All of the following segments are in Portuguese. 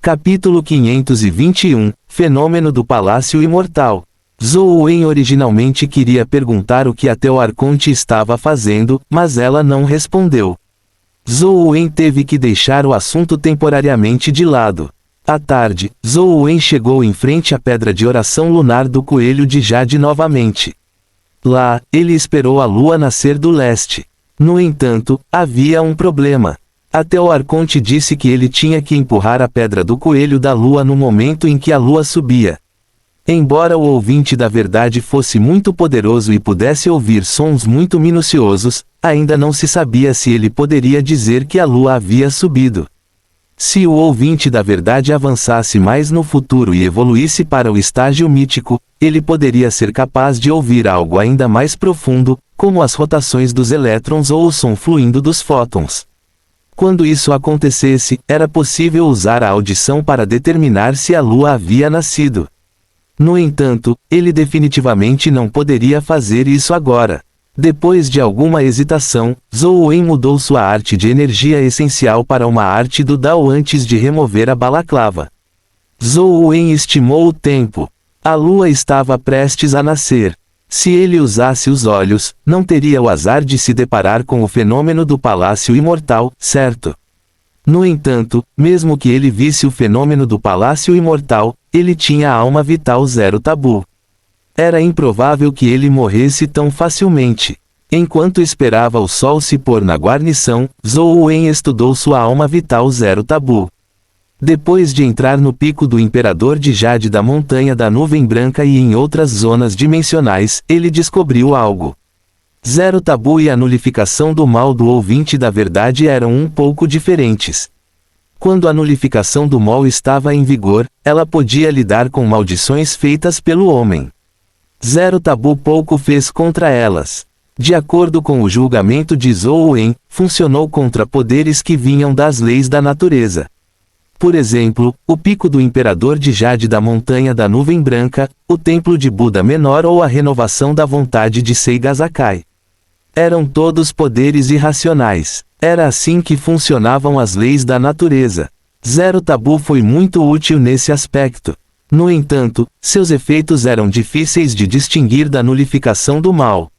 Capítulo 521, Fenômeno do Palácio Imortal. Zhou Wen originalmente queria perguntar o que a Teo Arconte estava fazendo, mas ela não respondeu. Zhou Wen teve que deixar o assunto temporariamente de lado. À tarde, Zhou Wen chegou em frente à pedra de oração lunar do Coelho de Jade novamente. Lá, ele esperou a lua nascer do leste. No entanto, havia um problema. A Teo Arconte disse que ele tinha que empurrar a pedra do Coelho da Lua no momento em que a lua subia. Embora o ouvinte da verdade fosse muito poderoso e pudesse ouvir sons muito minuciosos, ainda não se sabia se ele poderia dizer que a lua havia subido. Se o ouvinte da verdade avançasse mais no futuro e evoluísse para o estágio mítico, ele poderia ser capaz de ouvir algo ainda mais profundo, como as rotações dos elétrons ou o som fluindo dos fótons. Quando isso acontecesse, era possível usar a audição para determinar se a lua havia nascido. No entanto, ele definitivamente não poderia fazer isso agora. Depois de alguma hesitação, Zhou Wen mudou sua arte de energia essencial para uma arte do Dao antes de remover a balaclava. Zhou Wen estimou o tempo. A lua estava prestes a nascer. Se ele usasse os olhos, não teria o azar de se deparar com o fenômeno do Palácio Imortal, certo? No entanto, mesmo que ele visse o fenômeno do Palácio Imortal, ele tinha a alma vital zero tabu. Era improvável que ele morresse tão facilmente. Enquanto esperava o sol se pôr na guarnição, Zhou Wen estudou sua alma vital zero tabu. Depois de entrar no pico do Imperador de Jade da Montanha da Nuvem Branca e em outras zonas dimensionais, ele descobriu algo. Zero tabu e a nulificação do mal do ouvinte da verdade eram um pouco diferentes. Quando a nulificação do mal estava em vigor, ela podia lidar com maldições feitas pelo homem. Zero tabu pouco fez contra elas. De acordo com o julgamento de Zhou Wen, funcionou contra poderes que vinham das leis da natureza. Por exemplo, o pico do Imperador de Jade da Montanha da Nuvem Branca, o Templo de Buda Menor ou a renovação da vontade de Seiga Sakai. Eram todos poderes irracionais. Era assim que funcionavam as leis da natureza. Zero tabu foi muito útil nesse aspecto. No entanto, seus efeitos eram difíceis de distinguir da nulificação do mal.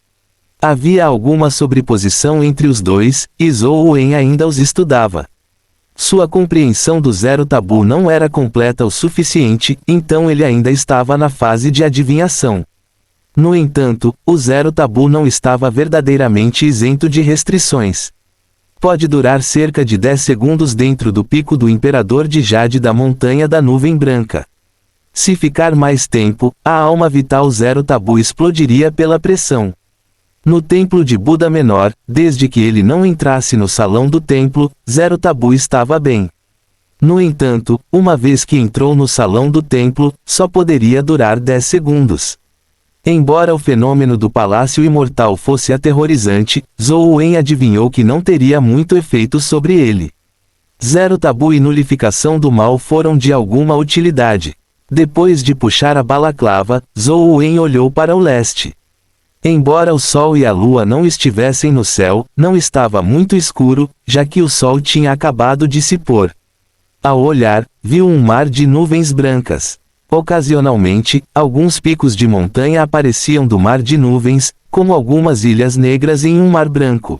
Havia alguma sobreposição entre os dois, e Zhou Wen ainda os estudava. Sua compreensão do zero tabu não era completa o suficiente, então ele ainda estava na fase de adivinhação. No entanto, o zero tabu não estava verdadeiramente isento de restrições. Pode durar cerca de 10 segundos dentro do pico do Imperador de Jade da Montanha da Nuvem Branca. Se ficar mais tempo, a alma vital zero tabu explodiria pela pressão. No templo de Buda Menor, desde que ele não entrasse no salão do templo, zero tabu estava bem. No entanto, uma vez que entrou no salão do templo, só poderia durar 10 segundos. Embora o fenômeno do Palácio Imortal fosse aterrorizante, Zhou Wen adivinhou que não teria muito efeito sobre ele. Zero tabu e nulificação do mal foram de alguma utilidade. Depois de puxar a balaclava, Zhou Wen olhou para o leste. Embora o sol e a lua não estivessem no céu, não estava muito escuro, já que o sol tinha acabado de se pôr. Ao olhar, viu um mar de nuvens brancas. Ocasionalmente, alguns picos de montanha apareciam do mar de nuvens, como algumas ilhas negras em um mar branco.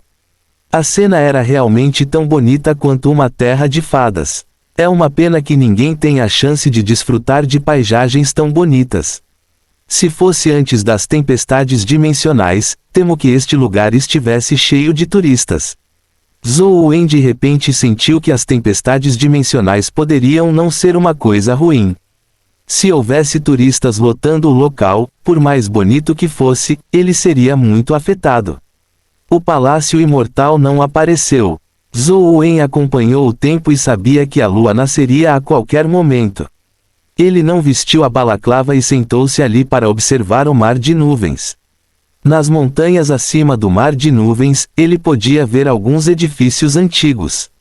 A cena era realmente tão bonita quanto uma terra de fadas. É uma pena que ninguém tenha a chance de desfrutar de paisagens tão bonitas. Se fosse antes das tempestades dimensionais, temo que este lugar estivesse cheio de turistas. Zhou Wen de repente sentiu que as tempestades dimensionais poderiam não ser uma coisa ruim. Se houvesse turistas lotando o local, por mais bonito que fosse, ele seria muito afetado. O Palácio Imortal não apareceu. Zhou Wen acompanhou o tempo e sabia que a lua nasceria a qualquer momento. Ele não vestiu a balaclava e sentou-se ali para observar o mar de nuvens. Nas montanhas acima do mar de nuvens, ele podia ver alguns edifícios antigos.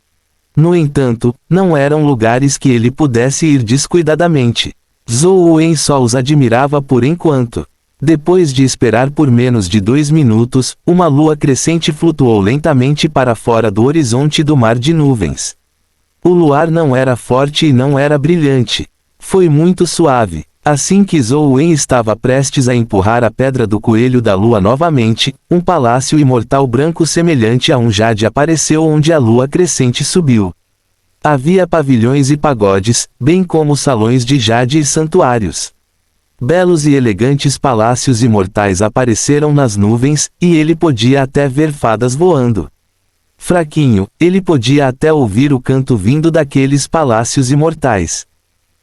No entanto, não eram lugares que ele pudesse ir descuidadamente. Zhou Wen só os admirava por enquanto. Depois de esperar por menos de 2 minutos, uma lua crescente flutuou lentamente para fora do horizonte do mar de nuvens. O luar não era forte e não era brilhante. Foi muito suave. Assim que Zhou Wen estava prestes a empurrar a pedra do coelho da lua novamente, um palácio imortal branco semelhante a um jade apareceu onde a lua crescente subiu. Havia pavilhões e pagodes, bem como salões de jade e santuários. Belos e elegantes palácios imortais apareceram nas nuvens, e ele podia até ver fadas voando. Fraquinho, ele podia até ouvir o canto vindo daqueles palácios imortais.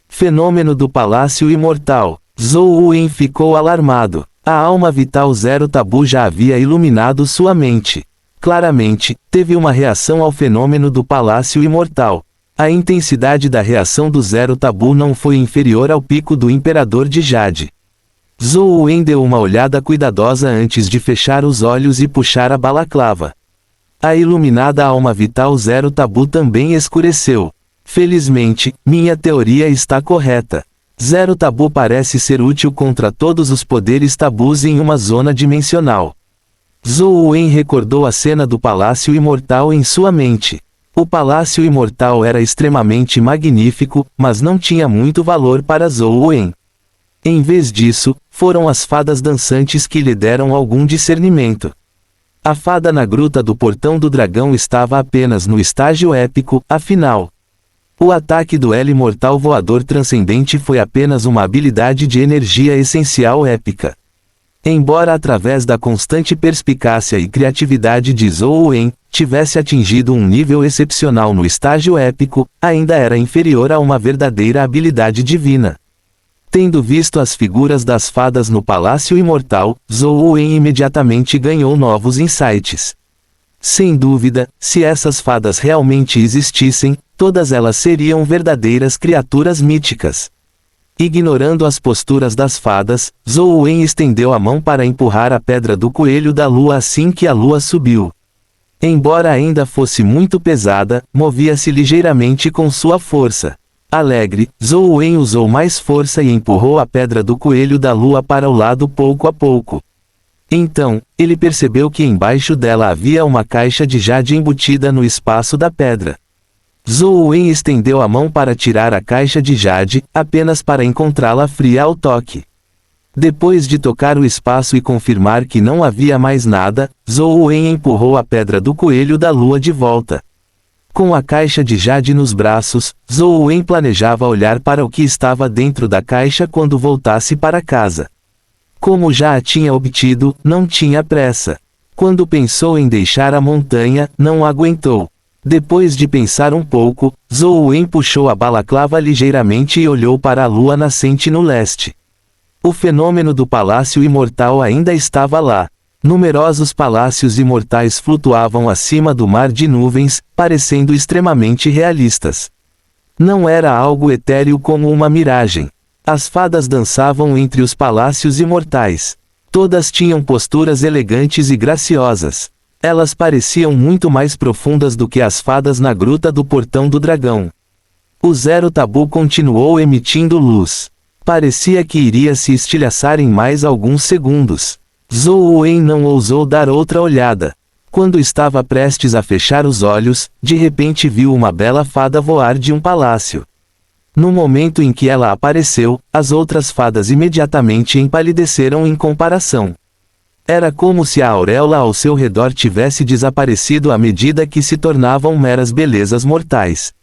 Fenômeno do Palácio Imortal. Zhou Wen ficou alarmado. A alma vital Zero Tabu já havia iluminado sua mente. Claramente, teve uma reação ao fenômeno do Palácio Imortal. A intensidade da reação do Zero Tabu não foi inferior ao pico do Imperador de Jade. Zhou Wen deu uma olhada cuidadosa antes de fechar os olhos e puxar a balaclava. A iluminada alma vital Zero Tabu também escureceu. Felizmente, minha teoria está correta. Zero Tabu parece ser útil contra todos os poderes tabus em uma zona dimensional. Zhou Wen recordou a cena do Palácio Imortal em sua mente. O Palácio Imortal era extremamente magnífico, mas não tinha muito valor para Zhou Wen. Em vez disso, foram as fadas dançantes que lhe deram algum discernimento. A fada na gruta do Portão do Dragão estava apenas no estágio épico, afinal. O ataque do El Imortal Voador Transcendente foi apenas uma habilidade de energia essencial épica. Embora através da constante perspicácia e criatividade de Zhou Wen, tivesse atingido um nível excepcional no estágio épico, ainda era inferior a uma verdadeira habilidade divina. Tendo visto as figuras das fadas no Palácio Imortal, Zhou Wen imediatamente ganhou novos insights. Sem dúvida, se essas fadas realmente existissem, todas elas seriam verdadeiras criaturas míticas. Ignorando as posturas das fadas, Zhou Wen estendeu a mão para empurrar a pedra do coelho da lua assim que a lua subiu. Embora ainda fosse muito pesada, movia-se ligeiramente com sua força. Alegre, Zhou Wen usou mais força e empurrou a pedra do coelho da lua para o lado pouco a pouco. Então, ele percebeu que embaixo dela havia uma caixa de jade embutida no espaço da pedra. Zhou Wen estendeu a mão para tirar a caixa de jade, apenas para encontrá-la fria ao toque. Depois de tocar o espaço e confirmar que não havia mais nada, Zhou Wen empurrou a pedra do coelho da lua de volta. Com a caixa de jade nos braços, Zhou Wen planejava olhar para o que estava dentro da caixa quando voltasse para casa. Como já a tinha obtido, não tinha pressa. Quando pensou em deixar a montanha, não aguentou. Depois de pensar um pouco, Zhou Wen puxou a balaclava ligeiramente e olhou para a lua nascente no leste. O fenômeno do Palácio Imortal ainda estava lá. Numerosos palácios imortais flutuavam acima do mar de nuvens, parecendo extremamente realistas. Não era algo etéreo como uma miragem. As fadas dançavam entre os palácios imortais. Todas tinham posturas elegantes e graciosas. Elas pareciam muito mais profundas do que as fadas na gruta do Portão do Dragão. O Zero Tabu continuou emitindo luz. Parecia que iria se estilhaçar em mais alguns segundos. Zhou Wen não ousou dar outra olhada. Quando estava prestes a fechar os olhos, de repente viu uma bela fada voar de um palácio. No momento em que ela apareceu, as outras fadas imediatamente empalideceram em comparação. Era como se a auréola ao seu redor tivesse desaparecido à medida que se tornavam meras belezas mortais.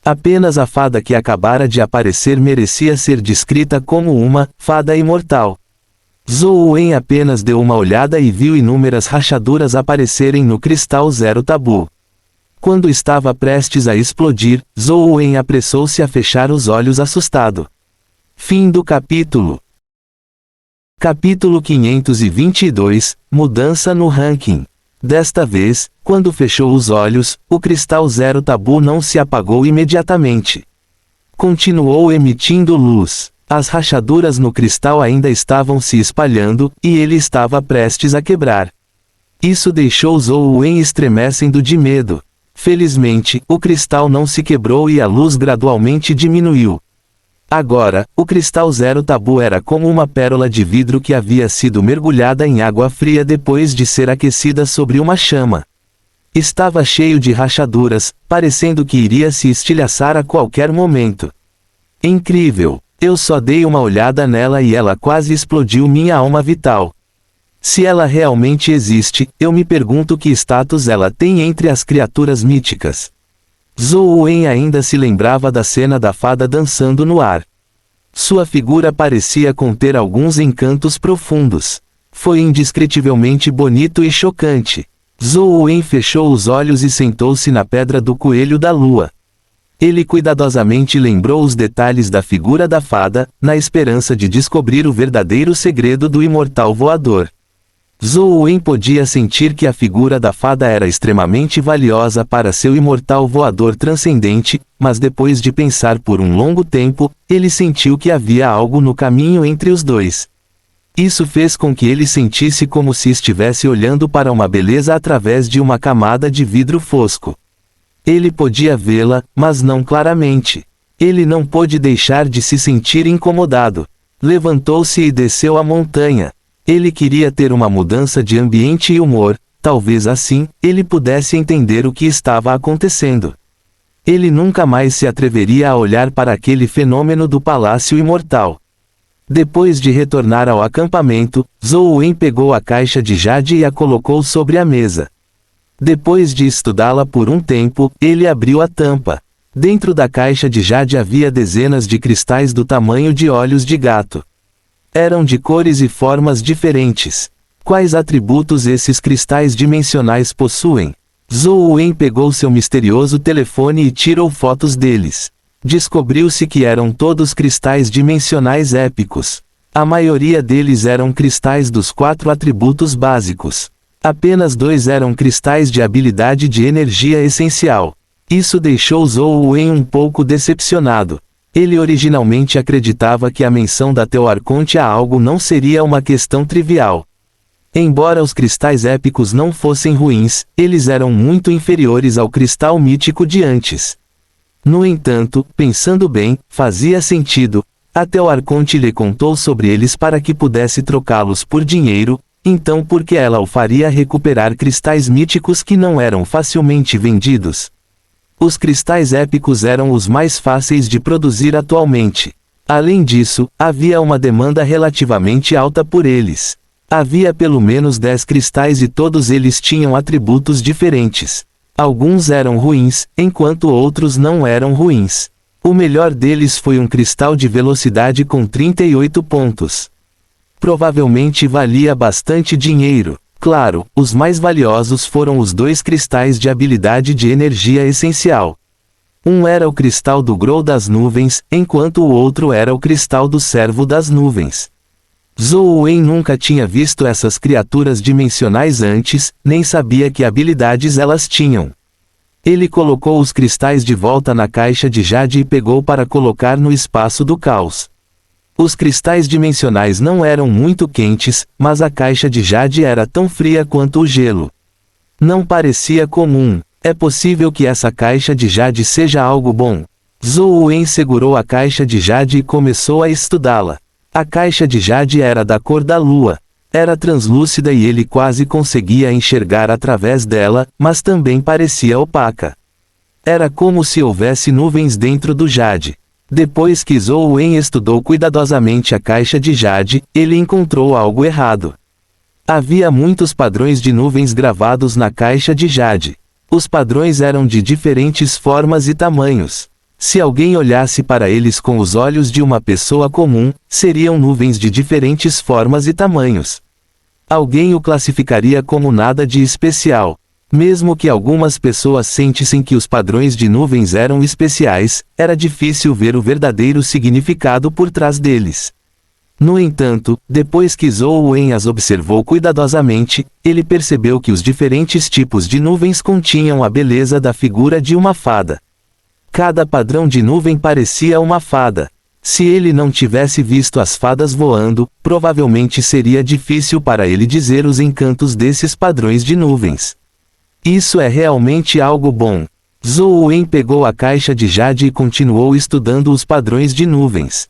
Apenas a fada que acabara de aparecer merecia ser descrita como uma fada imortal. Zhou Wen apenas deu uma olhada e viu inúmeras rachaduras aparecerem no cristal Zero Tabu. Quando estava prestes a explodir, Zhou Wen apressou-se a fechar os olhos assustado. Fim do capítulo. Capítulo 522, Mudança no ranking. Desta vez, quando fechou os olhos, o cristal Zero Tabu não se apagou imediatamente. Continuou emitindo luz. As rachaduras no cristal ainda estavam se espalhando, e ele estava prestes a quebrar. Isso deixou Zhou Wen estremecendo de medo. Felizmente, o cristal não se quebrou e a luz gradualmente diminuiu. Agora, o cristal Zero Tabu era como uma pérola de vidro que havia sido mergulhada em água fria depois de ser aquecida sobre uma chama. Estava cheio de rachaduras, parecendo que iria se estilhaçar a qualquer momento. Incrível! Eu só dei uma olhada nela e ela quase explodiu minha alma vital. Se ela realmente existe, eu me pergunto que status ela tem entre as criaturas míticas. Zhou Wen ainda se lembrava da cena da fada dançando no ar. Sua figura parecia conter alguns encantos profundos. Foi indescritivelmente bonito e chocante. Zhou Wen fechou os olhos e sentou-se na pedra do coelho da lua. Ele cuidadosamente lembrou os detalhes da figura da fada, na esperança de descobrir o verdadeiro segredo do imortal voador. Zhou Wen podia sentir que a figura da fada era extremamente valiosa para seu imortal voador transcendente, mas depois de pensar por um longo tempo, ele sentiu que havia algo no caminho entre os dois. Isso fez com que ele sentisse como se estivesse olhando para uma beleza através de uma camada de vidro fosco. Ele podia vê-la, mas não claramente. Ele não pôde deixar de se sentir incomodado. Levantou-se e desceu a montanha. Ele queria ter uma mudança de ambiente e humor, talvez assim, ele pudesse entender o que estava acontecendo. Ele nunca mais se atreveria a olhar para aquele fenômeno do Palácio Imortal. Depois de retornar ao acampamento, Zhou Wen pegou a caixa de jade e a colocou sobre a mesa. Depois de estudá-la por um tempo, ele abriu a tampa. Dentro da caixa de jade havia dezenas de cristais do tamanho de olhos de gato. Eram de cores e formas diferentes. Quais atributos esses cristais dimensionais possuem? Zhou Wen pegou seu misterioso telefone e tirou fotos deles. Descobriu-se que eram todos cristais dimensionais épicos. A maioria deles eram cristais dos 4 atributos básicos. Apenas 2 eram cristais de habilidade de energia essencial. Isso deixou Zhou Wen um pouco decepcionado. Ele originalmente acreditava que a menção da Teoarconte a algo não seria uma questão trivial. Embora os cristais épicos não fossem ruins, eles eram muito inferiores ao cristal mítico de antes. No entanto, pensando bem, fazia sentido. A Teoarconte lhe contou sobre eles para que pudesse trocá-los por dinheiro, então por que ela o faria recuperar cristais míticos que não eram facilmente vendidos? Os cristais épicos eram os mais fáceis de produzir atualmente. Além disso, havia uma demanda relativamente alta por eles. Havia pelo menos 10 cristais e todos eles tinham atributos diferentes. Alguns eram ruins, enquanto outros não eram ruins. O melhor deles foi um cristal de velocidade com 38 pontos. Provavelmente valia bastante dinheiro. Claro, os mais valiosos foram os 2 cristais de habilidade de energia essencial. Um era o cristal do Grou das Nuvens, enquanto o outro era o cristal do Servo das Nuvens. Zhou Wen nunca tinha visto essas criaturas dimensionais antes, nem sabia que habilidades elas tinham. Ele colocou os cristais de volta na caixa de jade e pegou para colocar no espaço do caos. Os cristais dimensionais não eram muito quentes, mas a caixa de jade era tão fria quanto o gelo. Não parecia comum. É possível que essa caixa de jade seja algo bom. Zhou Wen segurou a caixa de jade e começou a estudá-la. A caixa de jade era da cor da lua. Era translúcida e ele quase conseguia enxergar através dela, mas também parecia opaca. Era como se houvesse nuvens dentro do jade. Depois que Zhou Wen estudou cuidadosamente a caixa de jade, ele encontrou algo errado. Havia muitos padrões de nuvens gravados na caixa de jade. Os padrões eram de diferentes formas e tamanhos. Se alguém olhasse para eles com os olhos de uma pessoa comum, seriam nuvens de diferentes formas e tamanhos. Alguém o classificaria como nada de especial. Mesmo que algumas pessoas sentissem que os padrões de nuvens eram especiais, era difícil ver o verdadeiro significado por trás deles. No entanto, depois que Zhou Wen as observou cuidadosamente, ele percebeu que os diferentes tipos de nuvens continham a beleza da figura de uma fada. Cada padrão de nuvem parecia uma fada. Se ele não tivesse visto as fadas voando, provavelmente seria difícil para ele dizer os encantos desses padrões de nuvens. Isso é realmente algo bom. Zhou Wen pegou a caixa de jade e continuou estudando os padrões de nuvens.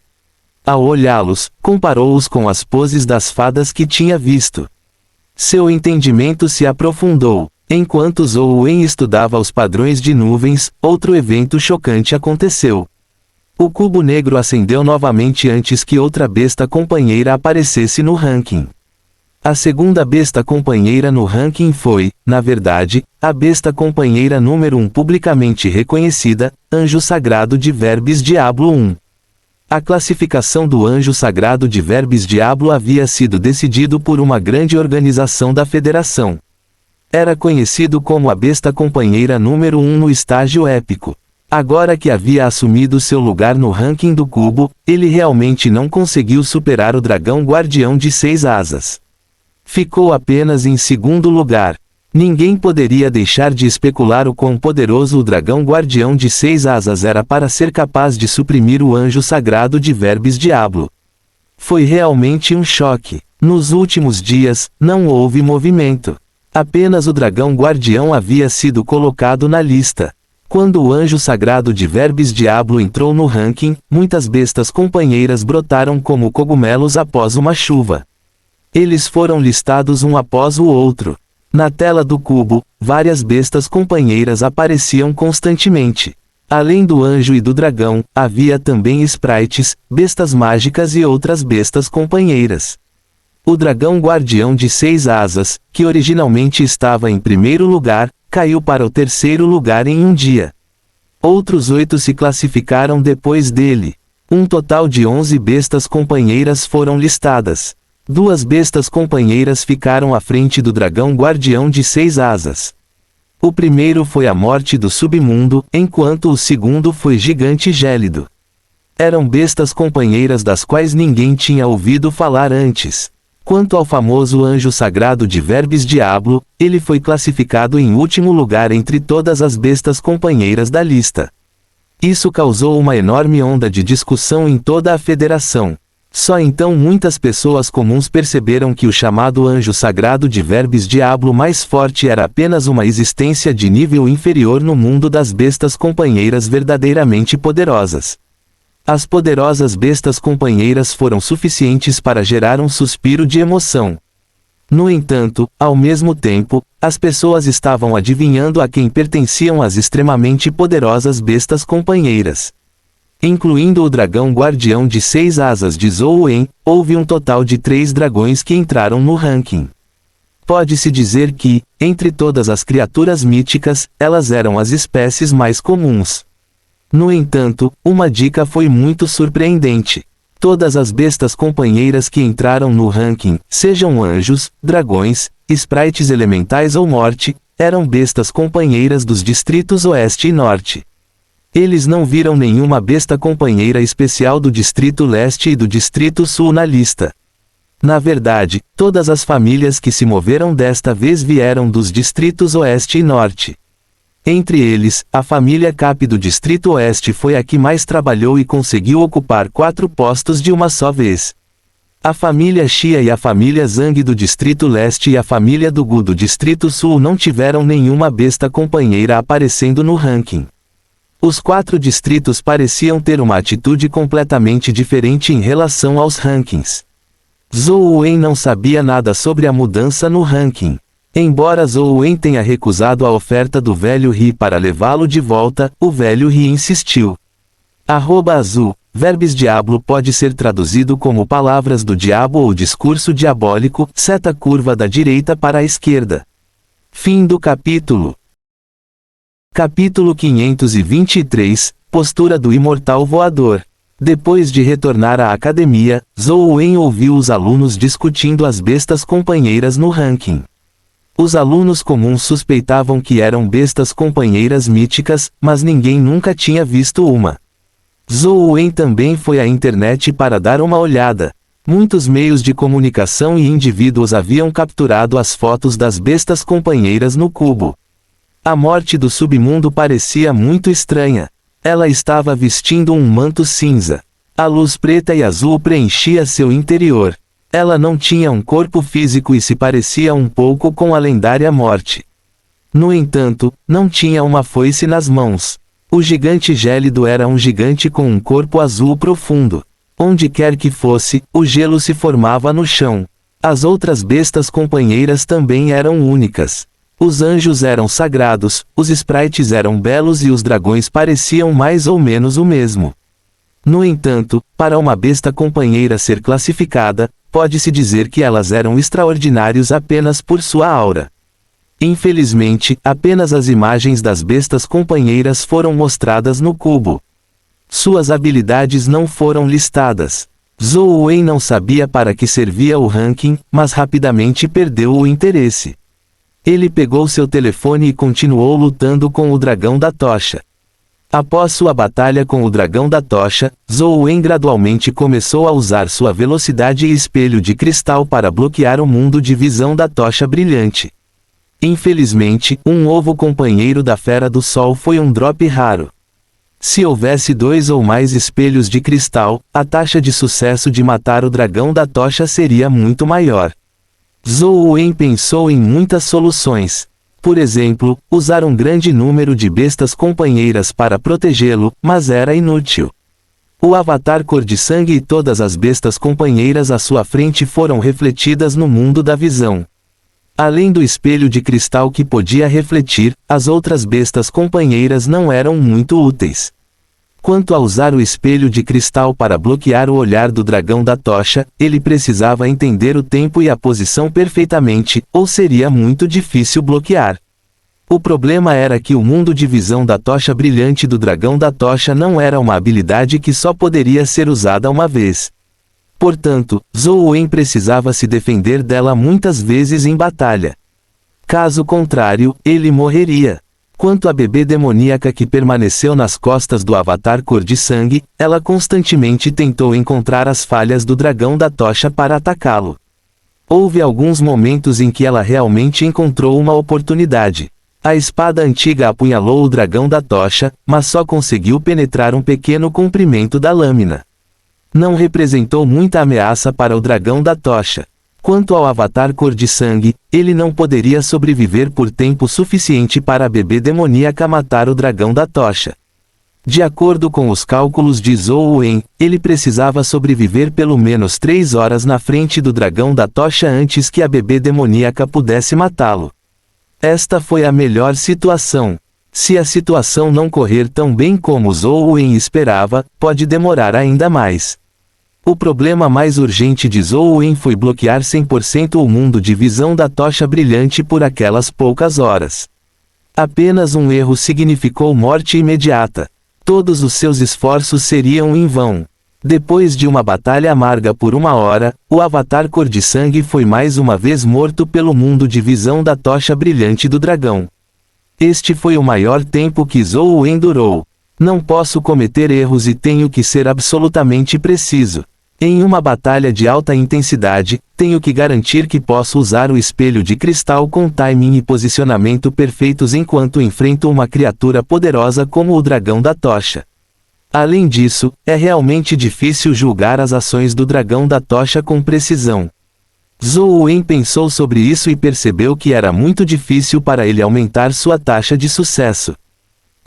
Ao olhá-los, comparou-os com as poses das fadas que tinha visto. Seu entendimento se aprofundou. Enquanto Zhou Wen estudava os padrões de nuvens, outro evento chocante aconteceu. O cubo negro acendeu novamente antes que outra besta companheira aparecesse no ranking. A segunda besta companheira no ranking foi, na verdade, a besta companheira número 1 publicamente reconhecida, Anjo Sagrado de Verbes Diablo 1. A classificação do Anjo Sagrado de Verbes Diablo havia sido decidido por uma grande organização da Federação. Era conhecido como a besta companheira número 1 no estágio épico. Agora que havia assumido seu lugar no ranking do cubo, ele realmente não conseguiu superar o dragão guardião de 6 asas. Ficou apenas em segundo lugar. Ninguém poderia deixar de especular o quão poderoso o dragão guardião de 6 asas era para ser capaz de suprimir o anjo sagrado de Verbes Diablo. Foi realmente um choque. Nos últimos dias, não houve movimento. Apenas o dragão guardião havia sido colocado na lista. Quando o anjo sagrado de Verbes Diablo entrou no ranking, muitas bestas companheiras brotaram como cogumelos após uma chuva. Eles foram listados um após o outro. Na tela do cubo, várias bestas companheiras apareciam constantemente. Além do anjo e do dragão, havia também sprites, bestas mágicas e outras bestas companheiras. O dragão guardião de 6 asas, que originalmente estava em primeiro lugar, caiu para o terceiro lugar em um dia. Outros 8 se classificaram depois dele. Um total de 11 bestas companheiras foram listadas. 2 bestas companheiras ficaram à frente do dragão guardião de 6 asas. O primeiro foi a morte do submundo, enquanto o segundo foi gigante gélido. Eram bestas companheiras das quais ninguém tinha ouvido falar antes. Quanto ao famoso anjo sagrado de Verbes Diablo, ele foi classificado em último lugar entre todas as bestas companheiras da lista. Isso causou uma enorme onda de discussão em toda a federação. Só então muitas pessoas comuns perceberam que o chamado anjo sagrado de Verbes Diablo mais forte era apenas uma existência de nível inferior no mundo das bestas companheiras verdadeiramente poderosas. As poderosas bestas companheiras foram suficientes para gerar um suspiro de emoção. No entanto, ao mesmo tempo, as pessoas estavam adivinhando a quem pertenciam as extremamente poderosas bestas companheiras. Incluindo o dragão guardião de 6 asas de Zhou Wen, houve um total de 3 dragões que entraram no ranking. Pode-se dizer que, entre todas as criaturas míticas, elas eram as espécies mais comuns. No entanto, uma dica foi muito surpreendente. Todas as bestas companheiras que entraram no ranking, sejam anjos, dragões, sprites elementais ou morte, eram bestas companheiras dos distritos Oeste e Norte. Eles não viram nenhuma besta companheira especial do Distrito Leste e do Distrito Sul na lista. Na verdade, todas as famílias que se moveram desta vez vieram dos Distritos Oeste e Norte. Entre eles, a família Cap do Distrito Oeste foi a que mais trabalhou e conseguiu ocupar 4 postos de uma só vez. A família Xia e a família Zhang do Distrito Leste e a família do Gu do Distrito Sul não tiveram nenhuma besta companheira aparecendo no ranking. Os 4 distritos pareciam ter uma atitude completamente diferente em relação aos rankings. Zhou Wen não sabia nada sobre a mudança no ranking. Embora Zhou Wen tenha recusado a oferta do velho Ri para levá-lo de volta, o velho Ri insistiu. @azul, Verbes Diablo pode ser traduzido como palavras do diabo ou discurso diabólico, seta curva da direita para a esquerda. Fim do capítulo. Capítulo 523, Postura do Imortal Voador. Depois de retornar à academia, Zhou Wen ouviu os alunos discutindo as bestas companheiras no ranking. Os alunos comuns suspeitavam que eram bestas companheiras míticas, mas ninguém nunca tinha visto uma. Zhou Wen também foi à internet para dar uma olhada. Muitos meios de comunicação e indivíduos haviam capturado as fotos das bestas companheiras no cubo. A morte do submundo parecia muito estranha. Ela estava vestindo um manto cinza. A luz preta e azul preenchia seu interior. Ela não tinha um corpo físico e se parecia um pouco com a lendária morte. No entanto, não tinha uma foice nas mãos. O gigante gélido era um gigante com um corpo azul profundo. Onde quer que fosse, o gelo se formava no chão. As outras bestas companheiras também eram únicas. Os anjos eram sagrados, os sprites eram belos e os dragões pareciam mais ou menos o mesmo. No entanto, para uma besta companheira ser classificada, pode-se dizer que elas eram extraordinários apenas por sua aura. Infelizmente, apenas as imagens das bestas companheiras foram mostradas no cubo. Suas habilidades não foram listadas. Zhou Wen não sabia para que servia o ranking, mas rapidamente perdeu o interesse. Ele pegou seu telefone e continuou lutando com o dragão da tocha. Após sua batalha com o dragão da tocha, Zhou Wen gradualmente começou a usar sua velocidade e espelho de cristal para bloquear o mundo de visão da tocha brilhante. Infelizmente, um ovo companheiro da Fera do Sol foi um drop raro. Se houvesse 2 ou mais espelhos de cristal, a taxa de sucesso de matar o dragão da tocha seria muito maior. Zhou Wen pensou em muitas soluções. Por exemplo, usar um grande número de bestas companheiras para protegê-lo, mas era inútil. O avatar cor de sangue e todas as bestas companheiras à sua frente foram refletidas no mundo da visão. Além do espelho de cristal que podia refletir, as outras bestas companheiras não eram muito úteis. Quanto a usar o espelho de cristal para bloquear o olhar do dragão da tocha, ele precisava entender o tempo e a posição perfeitamente, ou seria muito difícil bloquear. O problema era que o mundo de visão da tocha brilhante do dragão da tocha não era uma habilidade que só poderia ser usada uma vez. Portanto, Zhou Wen precisava se defender dela muitas vezes em batalha. Caso contrário, ele morreria. Quanto à bebê demoníaca que permaneceu nas costas do avatar cor de sangue, ela constantemente tentou encontrar as falhas do dragão da tocha para atacá-lo. Houve alguns momentos em que ela realmente encontrou uma oportunidade. A espada antiga apunhalou o dragão da tocha, mas só conseguiu penetrar um pequeno comprimento da lâmina. Não representou muita ameaça para o dragão da tocha. Quanto ao avatar cor de sangue, ele não poderia sobreviver por tempo suficiente para a bebê demoníaca matar o dragão da tocha. De acordo com os cálculos de Zhou Wen, ele precisava sobreviver pelo menos 3 horas na frente do dragão da tocha antes que a bebê demoníaca pudesse matá-lo. Esta foi a melhor situação. Se a situação não correr tão bem como Zhou Wen esperava, pode demorar ainda mais. O problema mais urgente de Zhou Wen foi bloquear 100% o mundo de visão da tocha brilhante por aquelas poucas horas. Apenas um erro significou morte imediata. Todos os seus esforços seriam em vão. Depois de uma batalha amarga por 1 hora, o avatar cor de sangue foi mais uma vez morto pelo mundo de visão da tocha brilhante do dragão. Este foi o maior tempo que Zhou Wen durou. Não posso cometer erros e tenho que ser absolutamente preciso. Em uma batalha de alta intensidade, tenho que garantir que posso usar o espelho de cristal com timing e posicionamento perfeitos enquanto enfrento uma criatura poderosa como o dragão da tocha. Além disso, é realmente difícil julgar as ações do dragão da tocha com precisão. Zhou Wen pensou sobre isso e percebeu que era muito difícil para ele aumentar sua taxa de sucesso.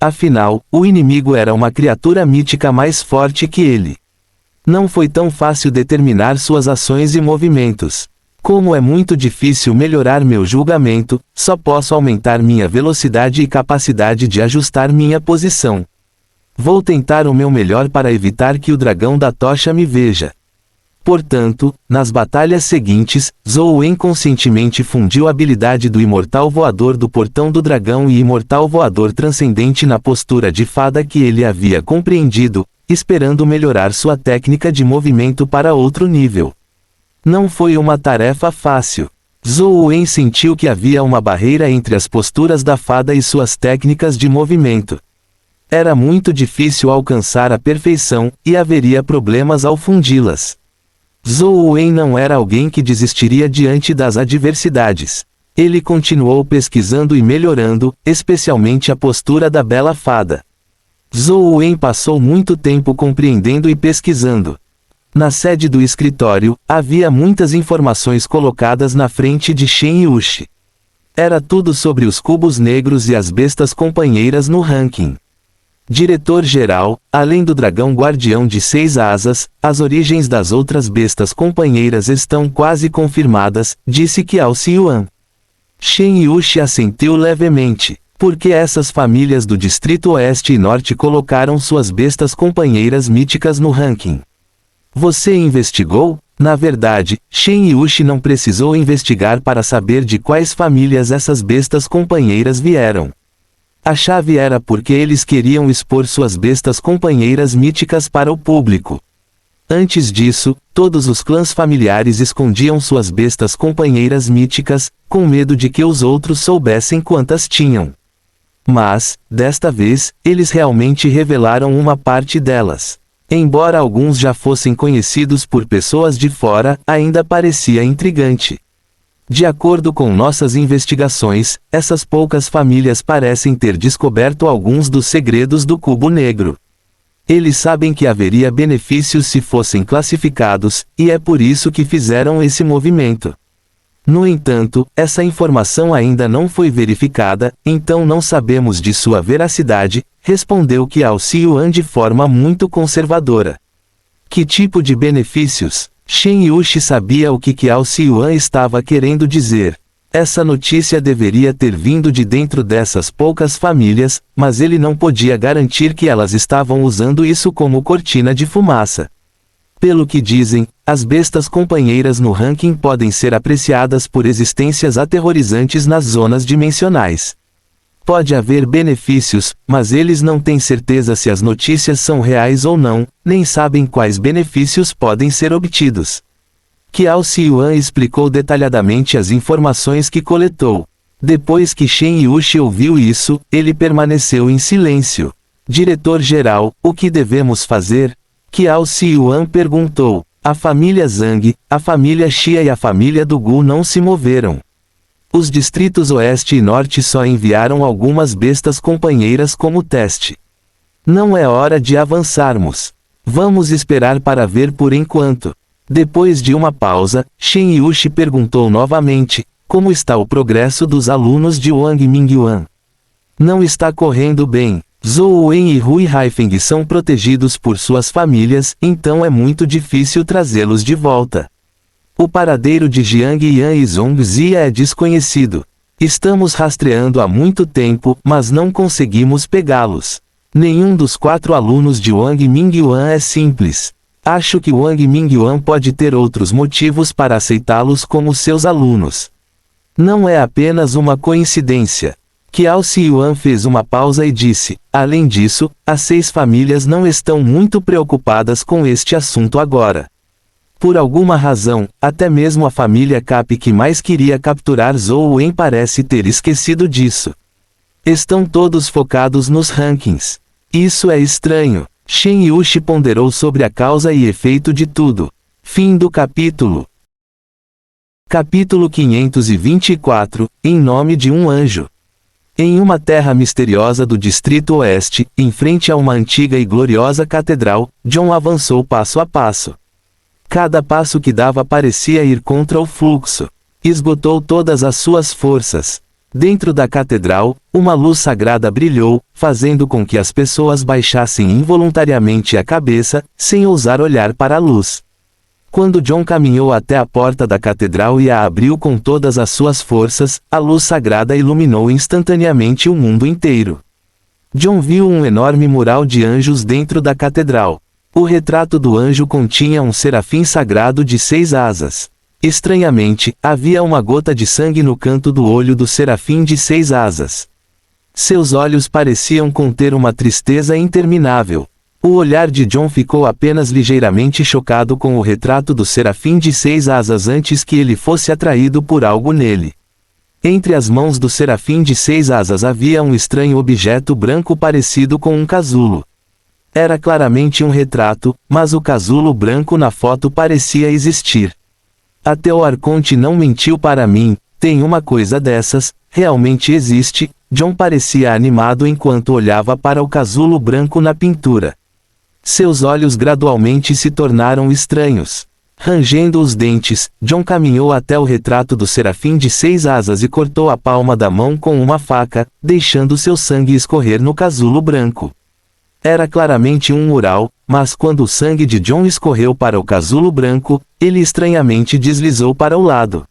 Afinal, o inimigo era uma criatura mítica mais forte que ele. Não foi tão fácil determinar suas ações e movimentos. Como é muito difícil melhorar meu julgamento, só posso aumentar minha velocidade e capacidade de ajustar minha posição. Vou tentar o meu melhor para evitar que o dragão da tocha me veja. Portanto, nas batalhas seguintes, Zhou Wen conscientemente fundiu a habilidade do Imortal Voador do Portão do Dragão e Imortal Voador Transcendente na postura de fada que ele havia compreendido, esperando melhorar sua técnica de movimento para outro nível. Não foi uma tarefa fácil. Zhou Wen sentiu que havia uma barreira entre as posturas da fada e suas técnicas de movimento. Era muito difícil alcançar a perfeição, e haveria problemas ao fundi-las. Zhou Wen não era alguém que desistiria diante das adversidades. Ele continuou pesquisando e melhorando, especialmente a postura da bela fada. Zhou Wen passou muito tempo compreendendo e pesquisando. Na sede do escritório, havia muitas informações colocadas na frente de Shen Yushi. Era tudo sobre os cubos negros e as bestas companheiras no ranking. Diretor-geral, além do dragão guardião de 6 asas, as origens das outras bestas companheiras estão quase confirmadas, disse Qiao Xiuan. Shen Yushi assentiu levemente. Porque essas famílias do Distrito Oeste e Norte colocaram suas bestas companheiras míticas no ranking? Você investigou? Na verdade, Shen Yushi não precisou investigar para saber de quais famílias essas bestas companheiras vieram. A chave era porque eles queriam expor suas bestas companheiras míticas para o público. Antes disso, todos os clãs familiares escondiam suas bestas companheiras míticas, com medo de que os outros soubessem quantas tinham. Mas, desta vez, eles realmente revelaram uma parte delas. Embora alguns já fossem conhecidos por pessoas de fora, ainda parecia intrigante. De acordo com nossas investigações, essas poucas famílias parecem ter descoberto alguns dos segredos do Cubo Negro. Eles sabem que haveria benefícios se fossem classificados, e é por isso que fizeram esse movimento. No entanto, essa informação ainda não foi verificada, então não sabemos de sua veracidade, respondeu Qiao Xiuan de forma muito conservadora. Que tipo de benefícios? Shen Yushi sabia o que Qiao Xiuan estava querendo dizer. Essa notícia deveria ter vindo de dentro dessas poucas famílias, mas ele não podia garantir que elas estavam usando isso como cortina de fumaça. Pelo que dizem, as bestas companheiras no ranking podem ser apreciadas por existências aterrorizantes nas zonas dimensionais. Pode haver benefícios, mas eles não têm certeza se as notícias são reais ou não, nem sabem quais benefícios podem ser obtidos. Qiao Xiuan explicou detalhadamente as informações que coletou. Depois que Shen Yushi ouviu isso, ele permaneceu em silêncio. Diretor-geral, o que devemos fazer? Qiao Xiuan perguntou. A família Zhang, a família Xia e a família do Gu não se moveram. Os distritos Oeste e Norte só enviaram algumas bestas companheiras como teste. Não é hora de avançarmos. Vamos esperar para ver por enquanto. Depois de uma pausa, Shen Yushi perguntou novamente, como está o progresso dos alunos de Wang Mingyuan? Não está correndo bem. Zhou Wen e Hui Haifeng são protegidos por suas famílias, então é muito difícil trazê-los de volta. O paradeiro de Jiang Yan e Zhong Zia é desconhecido. Estamos rastreando há muito tempo, mas não conseguimos pegá-los. Nenhum dos 4 alunos de Wang Mingyuan é simples. Acho que Wang Mingyuan pode ter outros motivos para aceitá-los como seus alunos. Não é apenas uma coincidência. Qiao Xiuan fez uma pausa e disse, além disso, as 6 famílias não estão muito preocupadas com este assunto agora. Por alguma razão, até mesmo a família Cap que mais queria capturar Zhou Wen parece ter esquecido disso. Estão todos focados nos rankings. Isso é estranho. Shen Yushi ponderou sobre a causa e efeito de tudo. Fim do capítulo. Capítulo 524, Em nome de um anjo. Em uma terra misteriosa do Distrito Oeste, em frente a uma antiga e gloriosa catedral, John avançou passo a passo. Cada passo que dava parecia ir contra o fluxo. Esgotou todas as suas forças. Dentro da catedral, uma luz sagrada brilhou, fazendo com que as pessoas baixassem involuntariamente a cabeça, sem ousar olhar para a luz. Quando John caminhou até a porta da catedral e a abriu com todas as suas forças, a luz sagrada iluminou instantaneamente o mundo inteiro. John viu um enorme mural de anjos dentro da catedral. O retrato do anjo continha um serafim sagrado de 6 asas. Estranhamente, havia uma gota de sangue no canto do olho do serafim de 6 asas. Seus olhos pareciam conter uma tristeza interminável. O olhar de John ficou apenas ligeiramente chocado com o retrato do serafim de 6 asas antes que ele fosse atraído por algo nele. Entre as mãos do serafim de 6 asas havia um estranho objeto branco parecido com um casulo. Era claramente um retrato, mas o casulo branco na foto parecia existir. Até o Arconte não mentiu para mim, tem uma coisa dessas, realmente existe. John parecia animado enquanto olhava para o casulo branco na pintura. Seus olhos gradualmente se tornaram estranhos. Rangendo os dentes, John caminhou até o retrato do serafim de 6 asas e cortou a palma da mão com uma faca, deixando seu sangue escorrer no casulo branco. Era claramente um mural, mas quando o sangue de John escorreu para o casulo branco, ele estranhamente deslizou para o lado.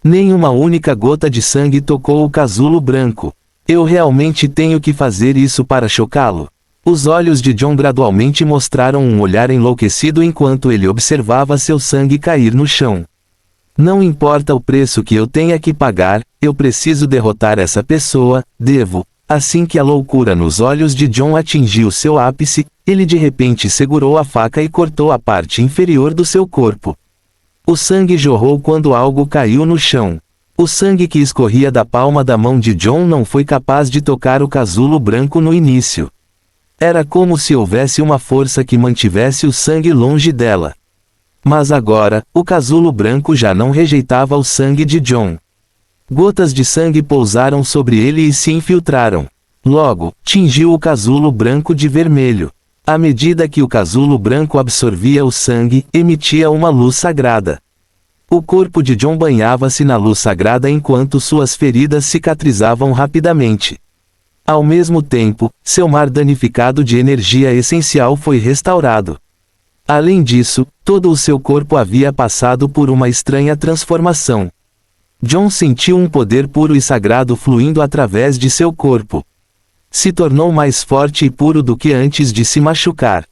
Nem uma única gota de sangue tocou o casulo branco. Eu realmente tenho que fazer isso para chocá-lo. Os olhos de Jon gradualmente mostraram um olhar enlouquecido enquanto ele observava seu sangue cair no chão. Não importa o preço que eu tenha que pagar, eu preciso derrotar essa pessoa, devo. Assim que a loucura nos olhos de Jon atingiu seu ápice, ele de repente segurou a faca e cortou a parte inferior do seu corpo. O sangue jorrou quando algo caiu no chão. O sangue que escorria da palma da mão de Jon não foi capaz de tocar o casulo branco no início. Era como se houvesse uma força que mantivesse o sangue longe dela. Mas agora, o casulo branco já não rejeitava o sangue de Jon. Gotas de sangue pousaram sobre ele e se infiltraram. Logo, tingiu o casulo branco de vermelho. À medida que o casulo branco absorvia o sangue, emitia uma luz sagrada. O corpo de Jon banhava-se na luz sagrada enquanto suas feridas cicatrizavam rapidamente. Ao mesmo tempo, seu mar danificado de energia essencial foi restaurado. Além disso, todo o seu corpo havia passado por uma estranha transformação. Jon sentiu um poder puro e sagrado fluindo através de seu corpo. Se tornou mais forte e puro do que antes de se machucar.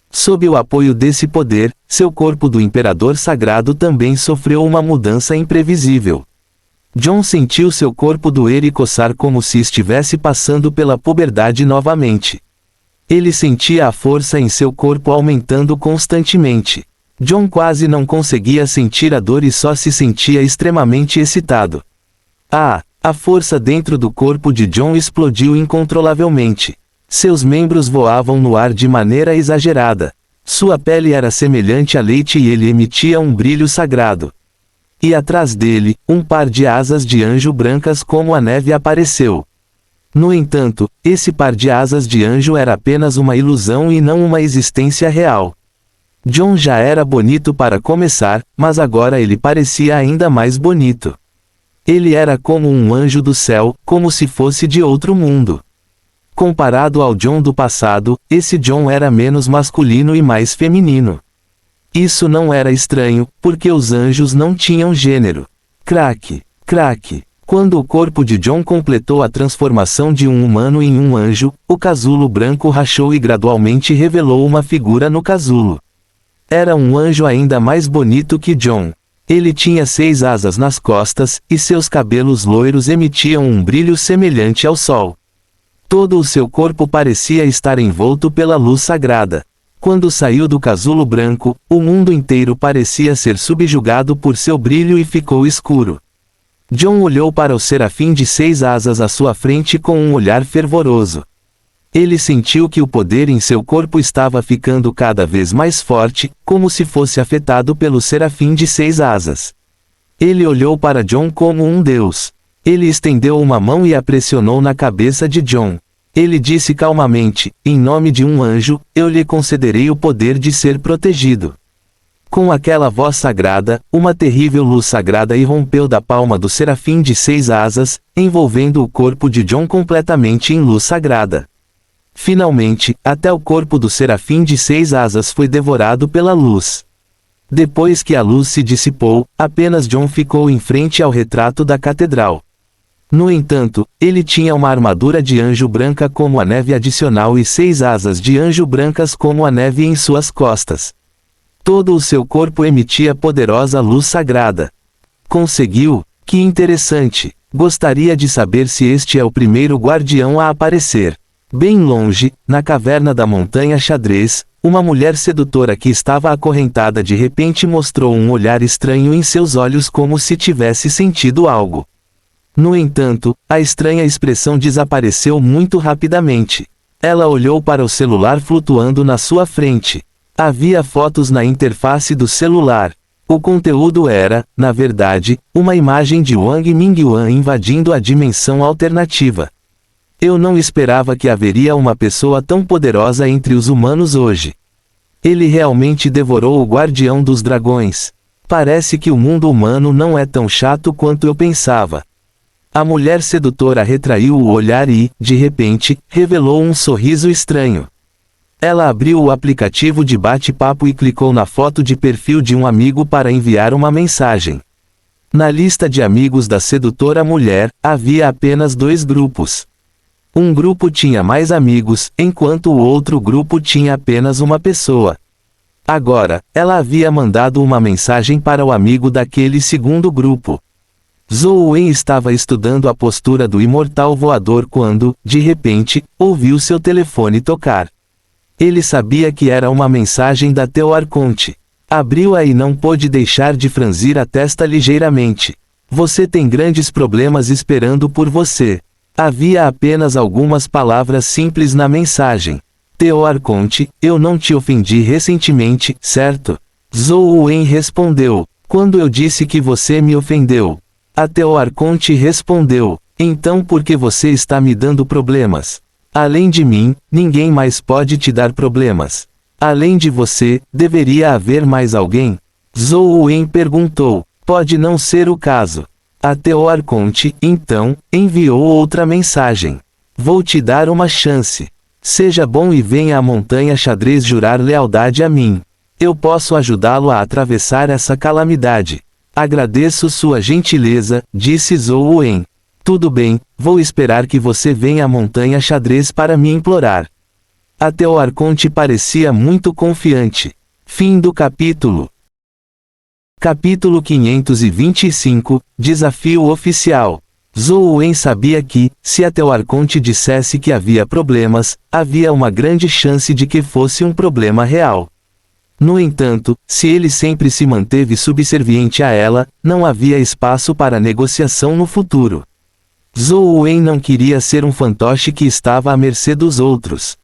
Sob o apoio desse poder, seu corpo do Imperador Sagrado também sofreu uma mudança imprevisível. Jon sentiu seu corpo doer e coçar como se estivesse passando pela puberdade novamente. Ele sentia a força em seu corpo aumentando constantemente. Jon quase não conseguia sentir a dor e só se sentia extremamente excitado. A força dentro do corpo de Jon explodiu incontrolavelmente. Seus membros voavam no ar de maneira exagerada. Sua pele era semelhante a leite e ele emitia um brilho sagrado. E atrás dele, um par de asas de anjo brancas como a neve apareceu. No entanto, esse par de asas de anjo era apenas uma ilusão e não uma existência real. Jon já era bonito para começar, mas agora ele parecia ainda mais bonito. Ele era como um anjo do céu, como se fosse de outro mundo. Comparado ao Jon do passado, esse Jon era menos masculino e mais feminino. Isso não era estranho, porque os anjos não tinham gênero. Crack, crack. Quando o corpo de Jon completou a transformação de um humano em um anjo, o casulo branco rachou e gradualmente revelou uma figura no casulo. Era um anjo ainda mais bonito que Jon. Ele tinha 6 asas nas costas, e seus cabelos loiros emitiam um brilho semelhante ao sol. Todo o seu corpo parecia estar envolto pela luz sagrada. Quando saiu do casulo branco, o mundo inteiro parecia ser subjugado por seu brilho e ficou escuro. Jon olhou para o serafim de 6 asas à sua frente com um olhar fervoroso. Ele sentiu que o poder em seu corpo estava ficando cada vez mais forte, como se fosse afetado pelo serafim de 6 asas. Ele olhou para Jon como um deus. Ele estendeu uma mão e a pressionou na cabeça de Jon. Ele disse calmamente, em nome de um anjo, eu lhe concederei o poder de ser protegido. Com aquela voz sagrada, uma terrível luz sagrada irrompeu da palma do serafim de 6 asas, envolvendo o corpo de Jon completamente em luz sagrada. Finalmente, até o corpo do serafim de 6 asas foi devorado pela luz. Depois que a luz se dissipou, apenas Jon ficou em frente ao retrato da catedral. No entanto, ele tinha uma armadura de anjo branca como a neve adicional e 6 asas de anjo brancas como a neve em suas costas. Todo o seu corpo emitia poderosa luz sagrada. Conseguiu? Que interessante! Gostaria de saber se este é o primeiro guardião a aparecer. Bem longe, na caverna da montanha xadrez, uma mulher sedutora que estava acorrentada de repente mostrou um olhar estranho em seus olhos como se tivesse sentido algo. No entanto, a estranha expressão desapareceu muito rapidamente. Ela olhou para o celular flutuando na sua frente. Havia fotos na interface do celular. O conteúdo era, na verdade, uma imagem de Wang Mingyuan invadindo a dimensão alternativa. Eu não esperava que haveria uma pessoa tão poderosa entre os humanos hoje. Ele realmente devorou o guardião dos dragões. Parece que o mundo humano não é tão chato quanto eu pensava. A mulher sedutora retraiu o olhar e, de repente, revelou um sorriso estranho. Ela abriu o aplicativo de bate-papo e clicou na foto de perfil de um amigo para enviar uma mensagem. Na lista de amigos da sedutora mulher, havia apenas 2 grupos. Um grupo tinha mais amigos, enquanto o outro grupo tinha apenas uma pessoa. Agora, ela havia mandado uma mensagem para o amigo daquele segundo grupo. Zhou Wen estava estudando a postura do imortal voador quando, de repente, ouviu seu telefone tocar. Ele sabia que era uma mensagem da Teo Arconte. Abriu-a e não pôde deixar de franzir a testa ligeiramente. Você tem grandes problemas esperando por você. Havia apenas algumas palavras simples na mensagem. Teo Arconte, eu não te ofendi recentemente, certo? Zhou Wen respondeu. Quando eu disse que você me ofendeu? A Teo Arconte respondeu. Então por que você está me dando problemas? Além de mim, ninguém mais pode te dar problemas. Além de você, deveria haver mais alguém? Zhou Wen perguntou. Pode não ser o caso. A Teo Arconte, então, enviou outra mensagem. Vou te dar uma chance. Seja bom e venha à montanha xadrez jurar lealdade a mim. Eu posso ajudá-lo a atravessar essa calamidade. Agradeço sua gentileza, disse Zhou Wen. Tudo bem, vou esperar que você venha à montanha xadrez para me implorar. A Teo Arconte parecia muito confiante. Fim do capítulo. Capítulo 525, Desafio Oficial. Zhou Wen sabia que, se a Teo Arconte dissesse que havia problemas, havia uma grande chance de que fosse um problema real. No entanto, se ele sempre se manteve subserviente a ela, não havia espaço para negociação no futuro. Zhou Wen não queria ser um fantoche que estava à mercê dos outros.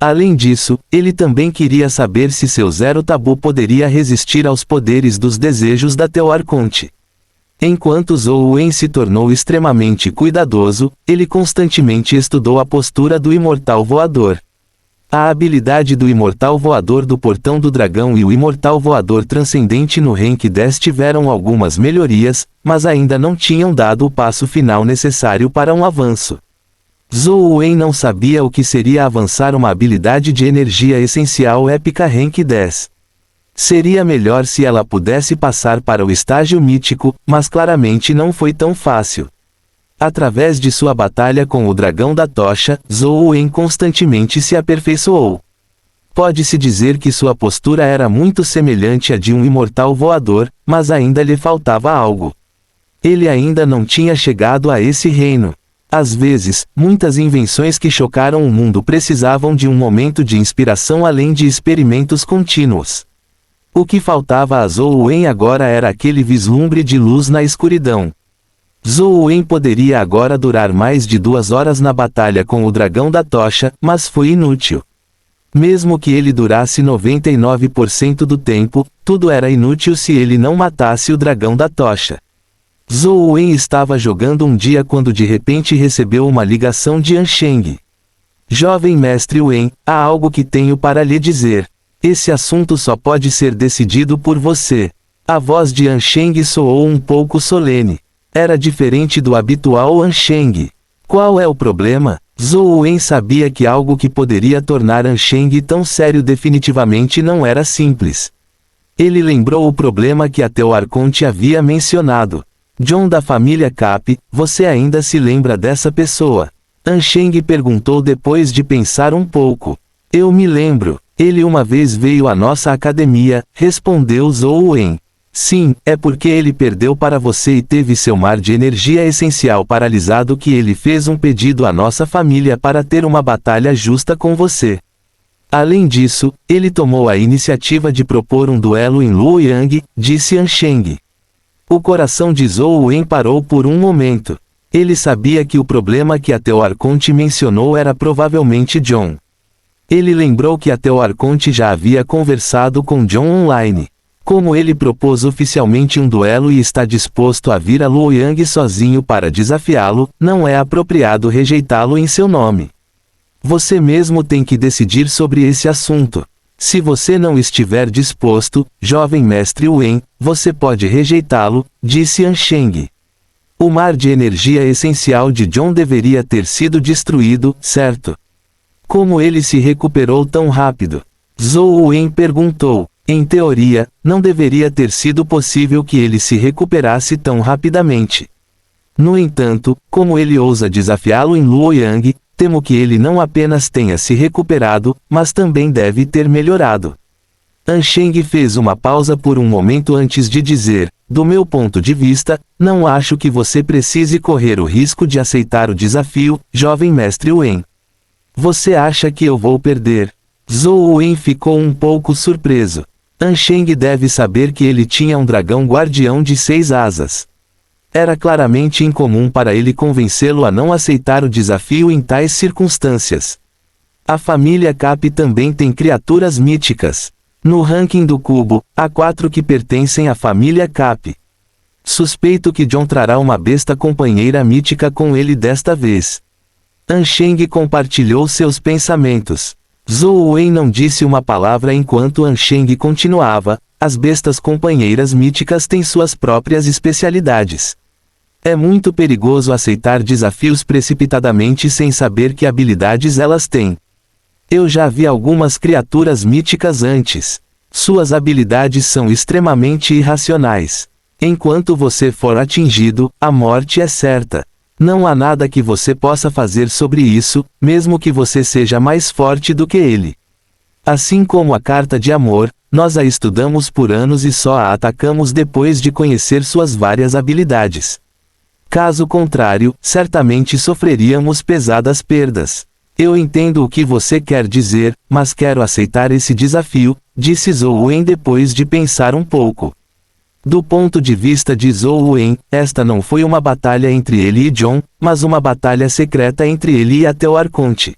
Além disso, ele também queria saber se seu zero tabu poderia resistir aos poderes dos desejos da Teo Arconte. Enquanto Zhou Wen se tornou extremamente cuidadoso, ele constantemente estudou a postura do imortal voador. A habilidade do imortal voador do portão do dragão e o imortal voador transcendente no rank 10 tiveram algumas melhorias, mas ainda não tinham dado o passo final necessário para um avanço. Zhou Wen não sabia o que seria avançar uma habilidade de energia essencial épica rank 10. Seria melhor se ela pudesse passar para o estágio mítico, mas claramente não foi tão fácil. Através de sua batalha com o dragão da tocha, Zhou Wen constantemente se aperfeiçoou. Pode-se dizer que sua postura era muito semelhante à de um imortal voador, mas ainda lhe faltava algo. Ele ainda não tinha chegado a esse reino. Às vezes, muitas invenções que chocaram o mundo precisavam de um momento de inspiração além de experimentos contínuos. O que faltava a Zhou Wen agora era aquele vislumbre de luz na escuridão. Zhou Wen poderia agora durar mais de 2 horas na batalha com o dragão da tocha, mas foi inútil. Mesmo que ele durasse 99% do tempo, tudo era inútil se ele não matasse o dragão da tocha. Zhou Wen estava jogando um dia quando de repente recebeu uma ligação de Ansheng. Jovem mestre Wen, há algo que tenho para lhe dizer. Esse assunto só pode ser decidido por você. A voz de Ansheng soou um pouco solene. Era diferente do habitual Ansheng. Qual é o problema? Zhou Wen sabia que algo que poderia tornar Ansheng tão sério definitivamente não era simples. Ele lembrou o problema que a Teo Arconte havia mencionado. John da família Cap, você ainda se lembra dessa pessoa? Ansheng perguntou depois de pensar um pouco. Eu me lembro. Ele uma vez veio à nossa academia, respondeu Zhou Wen. Sim, é porque ele perdeu para você e teve seu mar de energia essencial paralisado que ele fez um pedido à nossa família para ter uma batalha justa com você. Além disso, ele tomou a iniciativa de propor um duelo em Luoyang, disse Ansheng. O coração de Zhou Wen parou por um momento. Ele sabia que o problema que a Teo Arconte mencionou era provavelmente John. Ele lembrou que a Teo Arconte já havia conversado com John online. Como ele propôs oficialmente um duelo e está disposto a vir a Luoyang sozinho para desafiá-lo, não é apropriado rejeitá-lo em seu nome. Você mesmo tem que decidir sobre esse assunto. Se você não estiver disposto, jovem mestre Wen, você pode rejeitá-lo, disse Ansheng. O mar de energia essencial de John deveria ter sido destruído, certo? Como ele se recuperou tão rápido? Zhou Wen perguntou. Em teoria, não deveria ter sido possível que ele se recuperasse tão rapidamente. No entanto, como ele ousa desafiá-lo em Luoyang, temo que ele não apenas tenha se recuperado, mas também deve ter melhorado. Ansheng fez uma pausa por um momento antes de dizer, do meu ponto de vista, não acho que você precise correr o risco de aceitar o desafio, jovem mestre Wen. Você acha que eu vou perder? Zhou Wen ficou um pouco surpreso. Ansheng deve saber que ele tinha um dragão guardião de 6 asas. Era claramente incomum para ele convencê-lo a não aceitar o desafio em tais circunstâncias. A família Cap também tem criaturas míticas. No ranking do cubo, há 4 que pertencem à família Cap. Suspeito que John trará uma besta companheira mítica com ele desta vez. Ansheng compartilhou seus pensamentos. Zhou Wen não disse uma palavra enquanto Ansheng continuava, as bestas companheiras míticas têm suas próprias especialidades. É muito perigoso aceitar desafios precipitadamente sem saber que habilidades elas têm. Eu já vi algumas criaturas míticas antes. Suas habilidades são extremamente irracionais. Enquanto você for atingido, a morte é certa. Não há nada que você possa fazer sobre isso, mesmo que você seja mais forte do que ele. Assim como a carta de amor, nós a estudamos por anos e só a atacamos depois de conhecer suas várias habilidades. Caso contrário, certamente sofreríamos pesadas perdas. Eu entendo o que você quer dizer, mas quero aceitar esse desafio, disse Zhou Wen depois de pensar um pouco. Do ponto de vista de Zhou Wen, esta não foi uma batalha entre ele e John, mas uma batalha secreta entre ele e até o Arconte.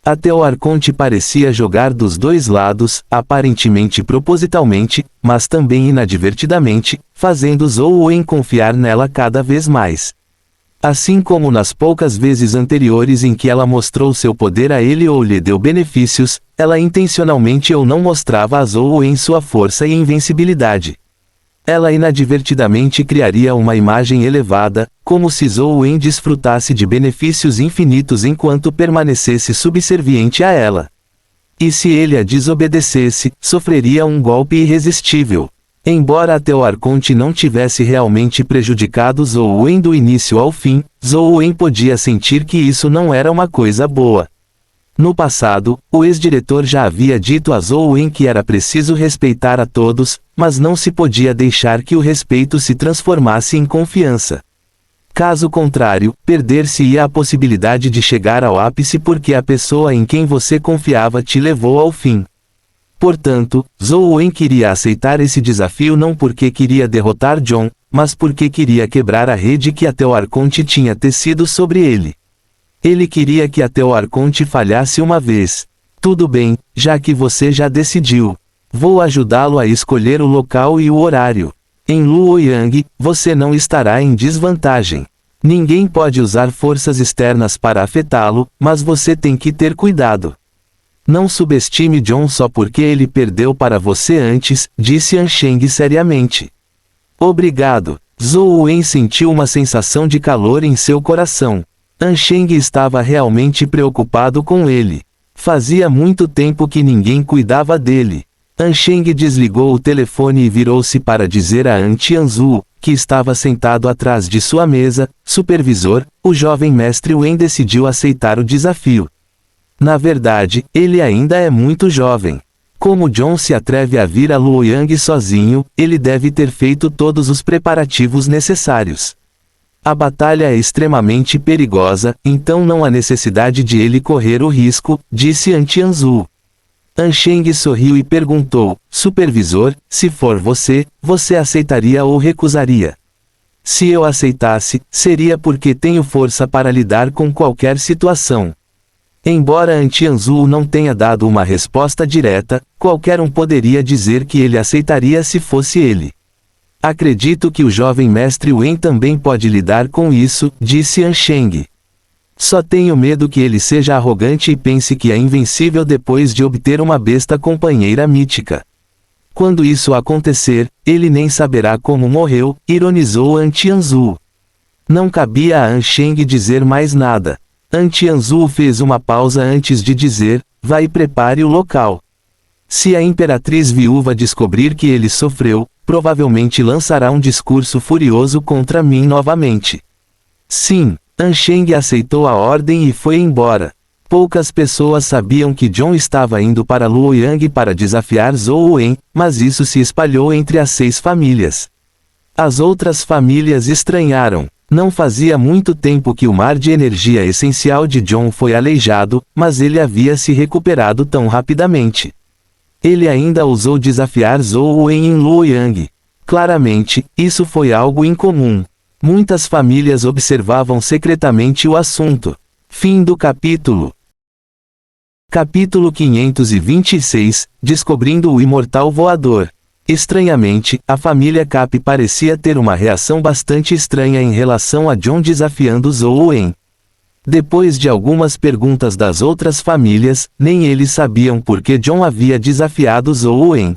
Até o Arconte parecia jogar dos dois lados, aparentemente propositalmente, mas também inadvertidamente, fazendo Zhou Wen confiar nela cada vez mais. Assim como nas poucas vezes anteriores em que ela mostrou seu poder a ele ou lhe deu benefícios, ela intencionalmente ou não mostrava a Zhou Wen sua força e invencibilidade. Ela inadvertidamente criaria uma imagem elevada, como se Zhou Wen desfrutasse de benefícios infinitos enquanto permanecesse subserviente a ela. E se ele a desobedecesse, sofreria um golpe irresistível. Embora até o Arconte não tivesse realmente prejudicado Zhou Wen do início ao fim, Zhou Wen podia sentir que isso não era uma coisa boa. No passado, o ex-diretor já havia dito a Zhou Wen que era preciso respeitar a todos, mas não se podia deixar que o respeito se transformasse em confiança. Caso contrário, perder-se-ia a possibilidade de chegar ao ápice porque a pessoa em quem você confiava te levou ao fim. Portanto, Zhou Wen queria aceitar esse desafio não porque queria derrotar John, mas porque queria quebrar a rede que até o Arconte tinha tecido sobre ele. Ele queria que até o Arconte falhasse uma vez. Tudo bem, já que você já decidiu. Vou ajudá-lo a escolher o local e o horário. Em Luoyang, você não estará em desvantagem. Ninguém pode usar forças externas para afetá-lo, mas você tem que ter cuidado. Não subestime John só porque ele perdeu para você antes, disse Ansheng seriamente. Obrigado. Zhou Wen sentiu uma sensação de calor em seu coração. Ansheng estava realmente preocupado com ele. Fazia muito tempo que ninguém cuidava dele. Ansheng desligou o telefone e virou-se para dizer a An Tianzu, que estava sentado atrás de sua mesa, supervisor, o jovem mestre Wen decidiu aceitar o desafio. Na verdade, ele ainda é muito jovem. Como John se atreve a vir a Luoyang sozinho, ele deve ter feito todos os preparativos necessários. A batalha é extremamente perigosa, então não há necessidade de ele correr o risco, disse An Tianzu. Ansheng sorriu e perguntou, supervisor, se for você, você aceitaria ou recusaria? Se eu aceitasse, seria porque tenho força para lidar com qualquer situação. Embora An Tianzu não tenha dado uma resposta direta, qualquer um poderia dizer que ele aceitaria se fosse ele. Acredito que o jovem mestre Wen também pode lidar com isso, disse Ansheng. Só tenho medo que ele seja arrogante e pense que é invencível depois de obter uma besta companheira mítica. Quando isso acontecer, ele nem saberá como morreu, ironizou An Tianzu. Não cabia a Ansheng dizer mais nada. An Tianzu fez uma pausa antes de dizer, vá e prepare o local. Se a imperatriz viúva descobrir que ele sofreu, provavelmente lançará um discurso furioso contra mim novamente. Sim, Ansheng aceitou a ordem e foi embora. Poucas pessoas sabiam que John estava indo para Luoyang para desafiar Zhou Wen, mas isso se espalhou entre as 6 famílias. As outras famílias estranharam. Não fazia muito tempo que o mar de energia essencial de John foi aleijado, mas ele havia se recuperado tão rapidamente. Ele ainda ousou desafiar Zhou Wen em Luoyang. Claramente, isso foi algo incomum. Muitas famílias observavam secretamente o assunto. Fim do capítulo. Capítulo 526, Descobrindo o Imortal Voador. Estranhamente, a família Cap parecia ter uma reação bastante estranha em relação a John desafiando Zhou Wen. Depois de algumas perguntas das outras famílias, nem eles sabiam por que John havia desafiado Zhou Wen.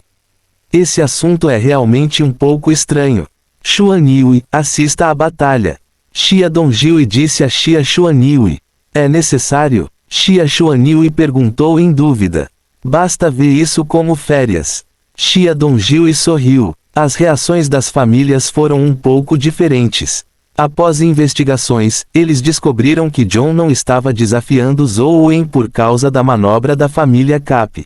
Esse assunto é realmente um pouco estranho. Xuan Yue, assista à batalha. Xia Dongjue disse a Xia Xuan Yue. É necessário? Xia Xuan Yue perguntou em dúvida. Basta ver isso como férias. Xia Dongjue sorriu. As reações das famílias foram um pouco diferentes. Após investigações, eles descobriram que John não estava desafiando Zhou Wen por causa da manobra da família Cap.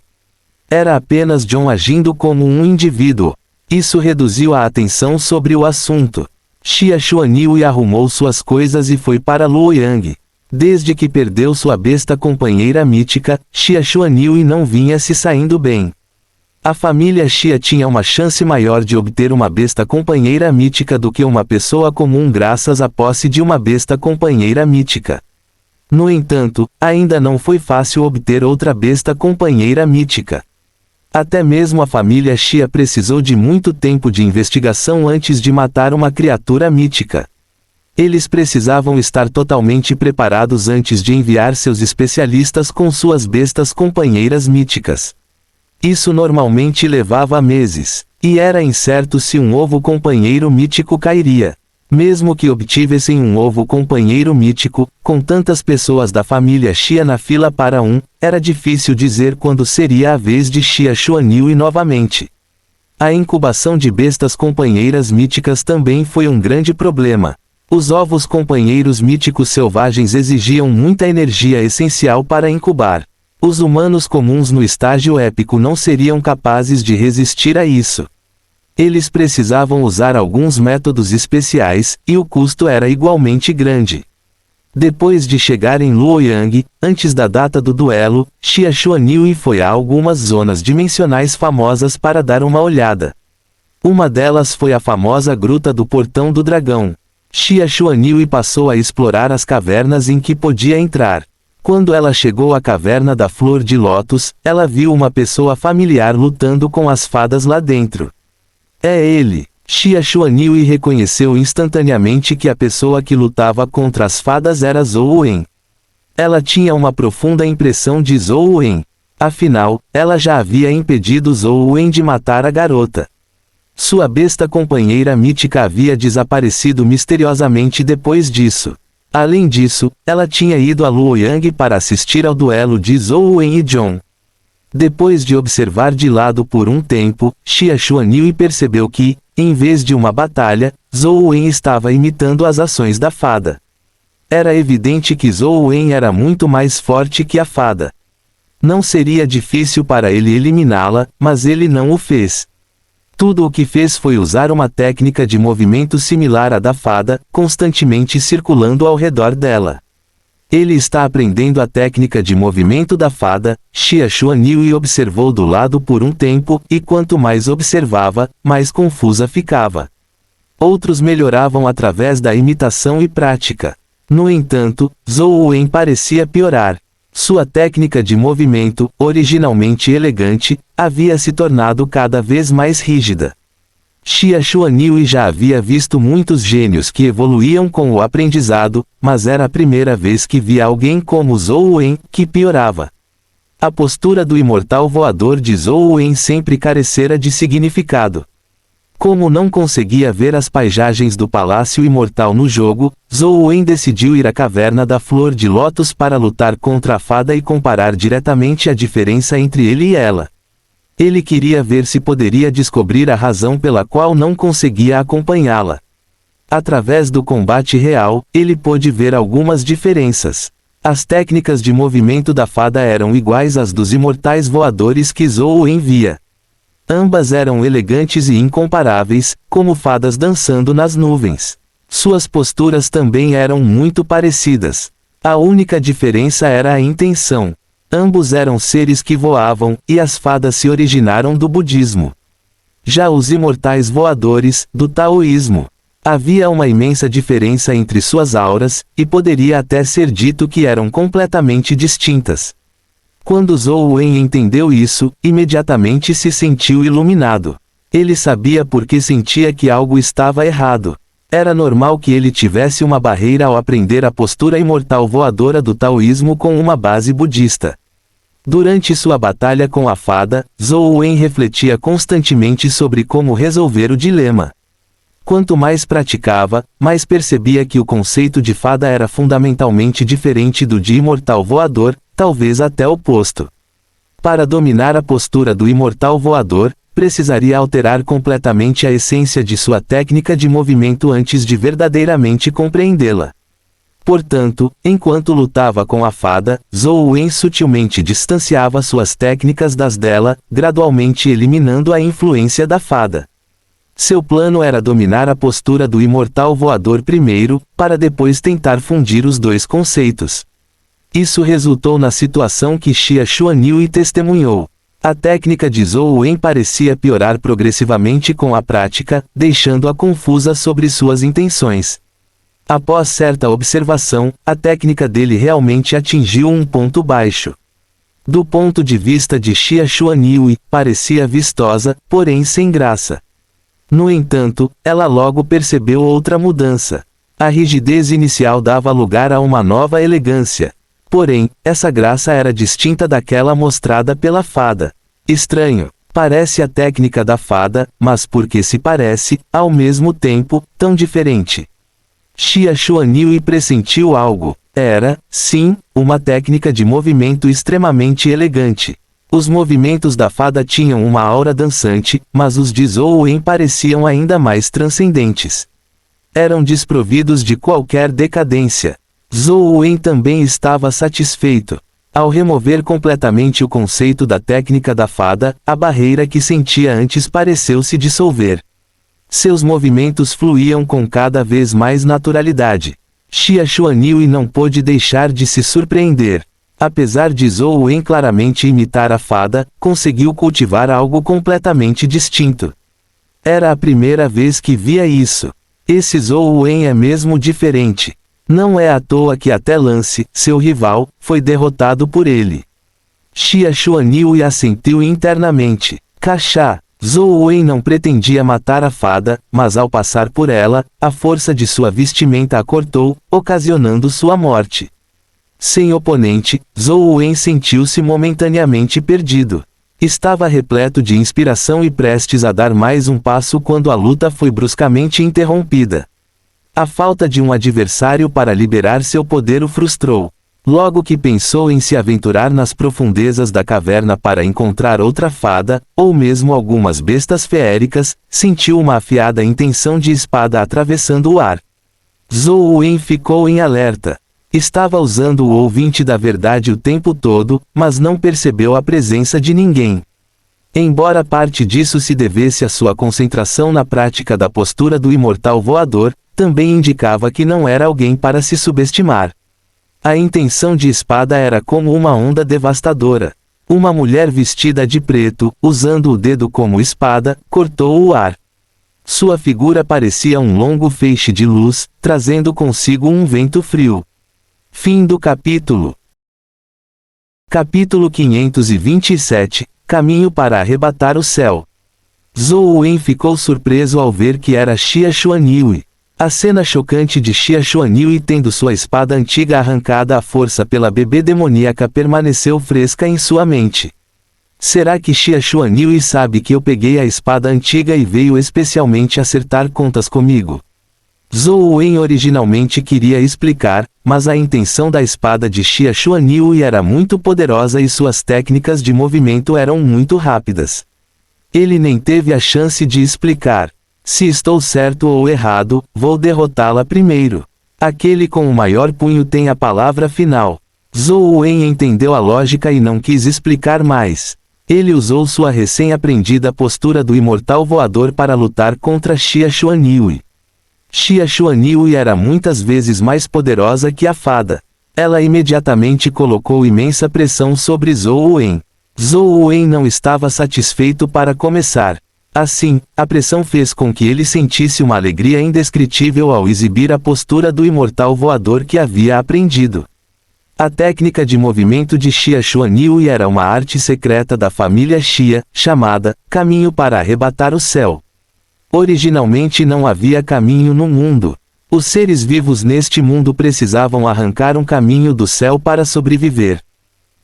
Era apenas John agindo como um indivíduo. Isso reduziu a atenção sobre o assunto. Xia Xuan Yue arrumou suas coisas e foi para Luoyang. Desde que perdeu sua besta companheira mítica, Xia Xuan Yue não vinha se saindo bem. A família Xia tinha uma chance maior de obter uma besta companheira mítica do que uma pessoa comum graças à posse de uma besta companheira mítica. No entanto, ainda não foi fácil obter outra besta companheira mítica. Até mesmo a família Xia precisou de muito tempo de investigação antes de matar uma criatura mítica. Eles precisavam estar totalmente preparados antes de enviar seus especialistas com suas bestas companheiras míticas. Isso normalmente levava meses, e era incerto se um ovo companheiro mítico cairia. Mesmo que obtivessem um ovo companheiro mítico, com tantas pessoas da família Xia na fila para era difícil dizer quando seria a vez de Xia Xuan Yue novamente. A incubação de bestas companheiras míticas também foi um grande problema. Os ovos companheiros míticos selvagens exigiam muita energia essencial para incubar. Os humanos comuns no estágio épico não seriam capazes de resistir a isso. Eles precisavam usar alguns métodos especiais, e o custo era igualmente grande. Depois de chegar em Luoyang, antes da data do duelo, Xia Xuan Yue foi a algumas zonas dimensionais famosas para dar uma olhada. Uma delas foi a famosa Gruta do Portão do Dragão. Xia Xuan Yue passou a explorar as cavernas em que podia entrar. Quando ela chegou à caverna da Flor de Lótus, ela viu uma pessoa familiar lutando com as fadas lá dentro. É ele! Xia Xuan Yue reconheceu instantaneamente que a pessoa que lutava contra as fadas era Zhou Wen. Ela tinha uma profunda impressão de Zhou Wen. Afinal, ela já havia impedido Zhou Wen de matar a garota. Sua besta companheira mítica havia desaparecido misteriosamente depois disso. Além disso, ela tinha ido a Luoyang para assistir ao duelo de Zhou Wen e John. Depois de observar de lado por um tempo, Xia Xuan Yue percebeu que, em vez de uma batalha, Zhou Wen estava imitando as ações da fada. Era evidente que Zhou Wen era muito mais forte que a fada. Não seria difícil para ele eliminá-la, mas ele não o fez. Tudo o que fez foi usar uma técnica de movimento similar à da fada, constantemente circulando ao redor dela. Ele está aprendendo a técnica de movimento da fada. Xia Xuan Yue observou do lado por um tempo, e quanto mais observava, mais confusa ficava. Outros melhoravam através da imitação e prática. No entanto, Zhou Wen parecia piorar. Sua técnica de movimento, originalmente elegante, havia se tornado cada vez mais rígida. Xia Xuan Yue já havia visto muitos gênios que evoluíam com o aprendizado, mas era a primeira vez que via alguém como Zhou Wen, que piorava. A postura do imortal voador de Zhou Wen sempre carecera de significado. Como não conseguia ver as paisagens do Palácio Imortal no jogo, Zhou Wen decidiu ir à Caverna da Flor de Lótus para lutar contra a fada e comparar diretamente a diferença entre ele e ela. Ele queria ver se poderia descobrir a razão pela qual não conseguia acompanhá-la. Através do combate real, ele pôde ver algumas diferenças. As técnicas de movimento da fada eram iguais às dos imortais voadores que Zou envia. Ambas eram elegantes e incomparáveis, como fadas dançando nas nuvens. Suas posturas também eram muito parecidas. A única diferença era a intenção. Ambos eram seres que voavam, e as fadas se originaram do budismo. Já os imortais voadores, do taoísmo. Havia uma imensa diferença entre suas auras, e poderia até ser dito que eram completamente distintas. Quando Zou Wen entendeu isso, imediatamente se sentiu iluminado. Ele sabia porque sentia que algo estava errado. Era normal que ele tivesse uma barreira ao aprender a postura imortal voadora do taoísmo com uma base budista. Durante sua batalha com a fada, Zou Wen refletia constantemente sobre como resolver o dilema. Quanto mais praticava, mais percebia que o conceito de fada era fundamentalmente diferente do de imortal voador, talvez até oposto. Para dominar a postura do imortal voador, precisaria alterar completamente a essência de sua técnica de movimento antes de verdadeiramente compreendê-la. Portanto, enquanto lutava com a fada, Zou Wen sutilmente distanciava suas técnicas das dela, gradualmente eliminando a influência da fada. Seu plano era dominar a postura do imortal voador primeiro, para depois tentar fundir os dois conceitos. Isso resultou na situação que Xia Xuanyue testemunhou. A técnica de Zou Wen parecia piorar progressivamente com a prática, deixando-a confusa sobre suas intenções. Após certa observação, a técnica dele realmente atingiu um ponto baixo. Do ponto de vista de Xia Xuanyue, parecia vistosa, porém sem graça. No entanto, ela logo percebeu outra mudança. A rigidez inicial dava lugar a uma nova elegância. Porém, essa graça era distinta daquela mostrada pela fada. Estranho. Parece a técnica da fada, mas porque se parece, ao mesmo tempo, tão diferente. Xia Xuanyue pressentiu algo. Era, sim, uma técnica de movimento extremamente elegante. Os movimentos da fada tinham uma aura dançante, mas os de Zou Wen pareciam ainda mais transcendentes. Eram desprovidos de qualquer decadência. Zou Wen também estava satisfeito. Ao remover completamente o conceito da técnica da fada, a barreira que sentia antes pareceu se dissolver. Seus movimentos fluíam com cada vez mais naturalidade. Xia Xuanyue não pôde deixar de se surpreender. Apesar de Zou Wen claramente imitar a fada, conseguiu cultivar algo completamente distinto. Era a primeira vez que via isso. Esse Zou Wen é mesmo diferente. Não é à toa que até Lance, seu rival, foi derrotado por ele. Xia Xuanyue assentiu internamente. Cachá. Zou Wen não pretendia matar a fada, mas ao passar por ela, a força de sua vestimenta a cortou, ocasionando sua morte. Sem oponente, Zou Wen sentiu-se momentaneamente perdido. Estava repleto de inspiração e prestes a dar mais um passo quando a luta foi bruscamente interrompida. A falta de um adversário para liberar seu poder o frustrou. Logo que pensou em se aventurar nas profundezas da caverna para encontrar outra fada, ou mesmo algumas bestas feéricas, sentiu uma afiada intenção de espada atravessando o ar. Zou Wen ficou em alerta. Estava usando o ouvinte da verdade o tempo todo, mas não percebeu a presença de ninguém. Embora parte disso se devesse à sua concentração na prática da postura do imortal voador, também indicava que não era alguém para se subestimar. A intenção de espada era como uma onda devastadora. Uma mulher vestida de preto, usando o dedo como espada, cortou o ar. Sua figura parecia um longo feixe de luz, trazendo consigo um vento frio. Fim do capítulo. Capítulo 527, Caminho para arrebatar o céu. Zou Wen ficou surpreso ao ver que era Xia Xuanyue. A cena chocante de Xia Xuanyue tendo sua espada antiga arrancada à força pela bebê demoníaca permaneceu fresca em sua mente. Será que Xia Xuanyue sabe que eu peguei a espada antiga e veio especialmente acertar contas comigo? Zou Wen originalmente queria explicar, mas a intenção da espada de Xia Xuanyue era muito poderosa e suas técnicas de movimento eram muito rápidas. Ele nem teve a chance de explicar. Se estou certo ou errado, vou derrotá-la primeiro. Aquele com o maior punho tem a palavra final. Zhou Wen entendeu a lógica e não quis explicar mais. Ele usou sua recém-aprendida postura do imortal voador para lutar contra Xia Xuanyue. Xia Xuanyue era muitas vezes mais poderosa que a fada. Ela imediatamente colocou imensa pressão sobre Zhou Wen. Zhou Wen não estava satisfeito para começar. Assim, a pressão fez com que ele sentisse uma alegria indescritível ao exibir a postura do imortal voador que havia aprendido. A técnica de movimento de Xia Xuanyue era uma arte secreta da família Xia, chamada Caminho para Arrebatar o Céu. Originalmente não havia caminho no mundo. Os seres vivos neste mundo precisavam arrancar um caminho do céu para sobreviver.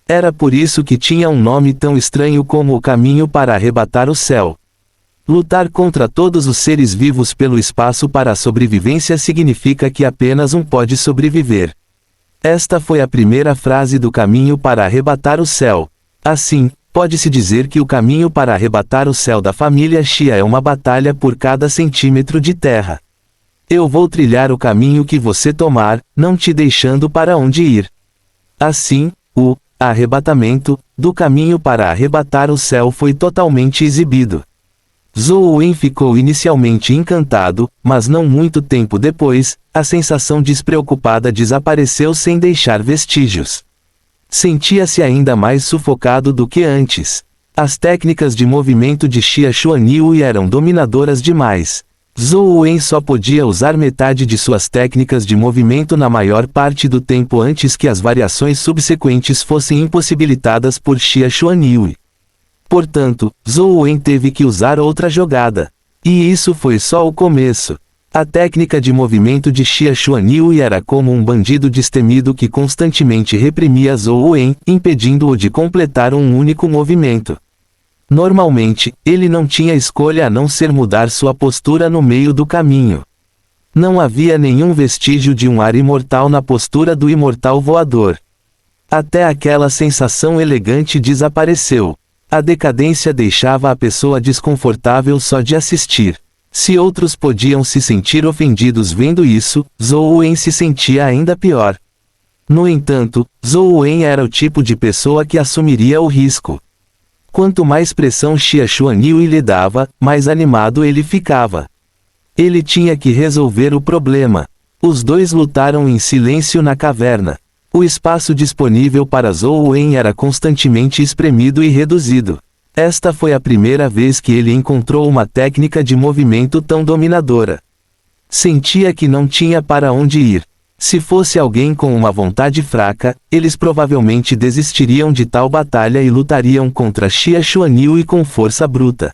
Era por isso que tinha um nome tão estranho como o Caminho para Arrebatar o Céu. Lutar contra todos os seres vivos pelo espaço para a sobrevivência significa que apenas um pode sobreviver. Esta foi a primeira frase do Caminho para Arrebatar o Céu. Assim, pode-se dizer que o caminho para arrebatar o céu da família Xia é uma batalha por cada centímetro de terra. Eu vou trilhar o caminho que você tomar, não te deixando para onde ir. Assim, o arrebatamento do caminho para arrebatar o céu foi totalmente exibido. Zhou Wen ficou inicialmente encantado, mas não muito tempo depois, a sensação despreocupada desapareceu sem deixar vestígios. Sentia-se ainda mais sufocado do que antes. As técnicas de movimento de Xia Xuanyue eram dominadoras demais. Zhou Wen só podia usar metade de suas técnicas de movimento na maior parte do tempo antes que as variações subsequentes fossem impossibilitadas por Xia Xuanyue. Portanto, Zhou Wen teve que usar outra jogada. E isso foi só o começo. A técnica de movimento de Xia Xuanyue era como um bandido destemido que constantemente reprimia Zhou Wen, impedindo-o de completar um único movimento. Normalmente, ele não tinha escolha a não ser mudar sua postura no meio do caminho. Não havia nenhum vestígio de um ar imortal na postura do imortal voador. Até aquela sensação elegante desapareceu. A decadência deixava a pessoa desconfortável só de assistir. Se outros podiam se sentir ofendidos vendo isso, Zhou Wen se sentia ainda pior. No entanto, Zhou Wen era o tipo de pessoa que assumiria o risco. Quanto mais pressão Xia Xuanyue lhe dava, mais animado ele ficava. Ele tinha que resolver o problema. Os dois lutaram em silêncio na caverna. O espaço disponível para Zhou Wen era constantemente espremido e reduzido. Esta foi a primeira vez que ele encontrou uma técnica de movimento tão dominadora. Sentia que não tinha para onde ir. Se fosse alguém com uma vontade fraca, eles provavelmente desistiriam de tal batalha e lutariam contra Xia Xuanyue com força bruta.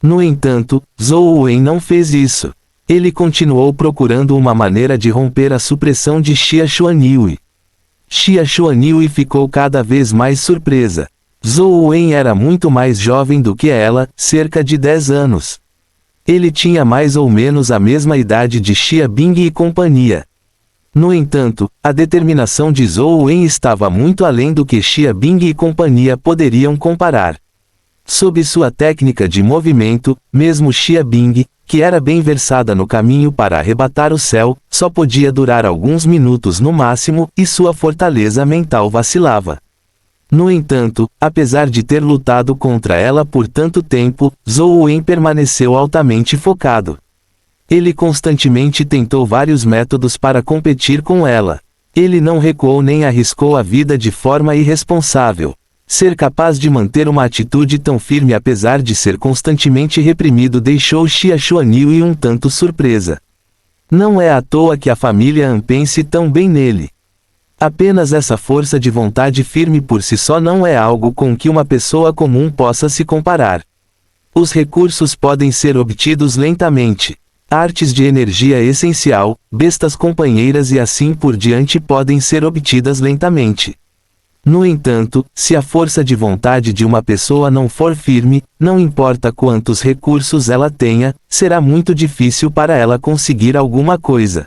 No entanto, Zhou Wen não fez isso. Ele continuou procurando uma maneira de romper a supressão de Xia Xuanyue. Xia Xuanyue ficou cada vez mais surpresa. Zhou Wen era muito mais jovem do que ela, cerca de 10 anos. Ele tinha mais ou menos a mesma idade de Xia Bing e companhia. No entanto, a determinação de Zhou Wen estava muito além do que Xia Bing e companhia poderiam comparar. Sob sua técnica de movimento, mesmo Xia Bing, que era bem versada no caminho para arrebatar o céu, só podia durar alguns minutos no máximo, e sua fortaleza mental vacilava. No entanto, apesar de ter lutado contra ela por tanto tempo, Zhou Wen permaneceu altamente focado. Ele constantemente tentou vários métodos para competir com ela. Ele não recuou nem arriscou a vida de forma irresponsável. Ser capaz de manter uma atitude tão firme apesar de ser constantemente reprimido deixou Xia Xuanyue um tanto surpresa. Não é à toa que a família An pense tão bem nele. Apenas essa força de vontade firme por si só não é algo com que uma pessoa comum possa se comparar. Os recursos podem ser obtidos lentamente. Artes de energia essencial, bestas companheiras e assim por diante podem ser obtidas lentamente. No entanto, se a força de vontade de uma pessoa não for firme, não importa quantos recursos ela tenha, será muito difícil para ela conseguir alguma coisa.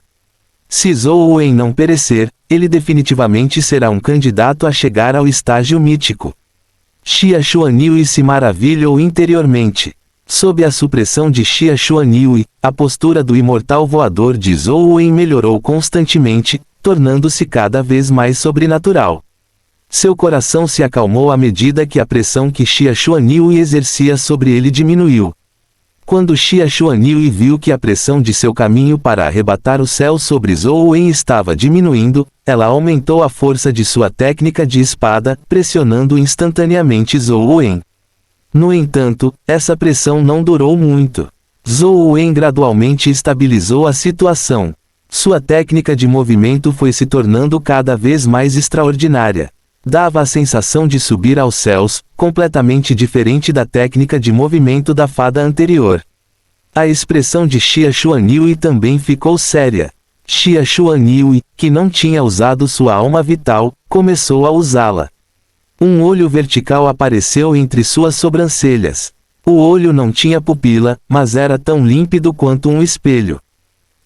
Se Zhou Wen não perecer, ele definitivamente será um candidato a chegar ao estágio mítico. Xia Xuanyue se maravilhou interiormente. Sob a supressão de Xia Xuanyue, a postura do imortal voador de Zhou Wen melhorou constantemente, tornando-se cada vez mais sobrenatural. Seu coração se acalmou à medida que a pressão que Xia Xuanyue exercia sobre ele diminuiu. Quando Xia Xuanyue viu que a pressão de seu caminho para arrebatar o céu sobre Zhou Wen estava diminuindo, ela aumentou a força de sua técnica de espada, pressionando instantaneamente Zhou Wen. No entanto, essa pressão não durou muito. Zhou Wen gradualmente estabilizou a situação. Sua técnica de movimento foi se tornando cada vez mais extraordinária. Dava a sensação de subir aos céus, completamente diferente da técnica de movimento da fada anterior. A expressão de Xia Xuanyue também ficou séria. Xia Xuanyue, que não tinha usado sua alma vital, começou a usá-la. Um olho vertical apareceu entre suas sobrancelhas. O olho não tinha pupila, mas era tão límpido quanto um espelho.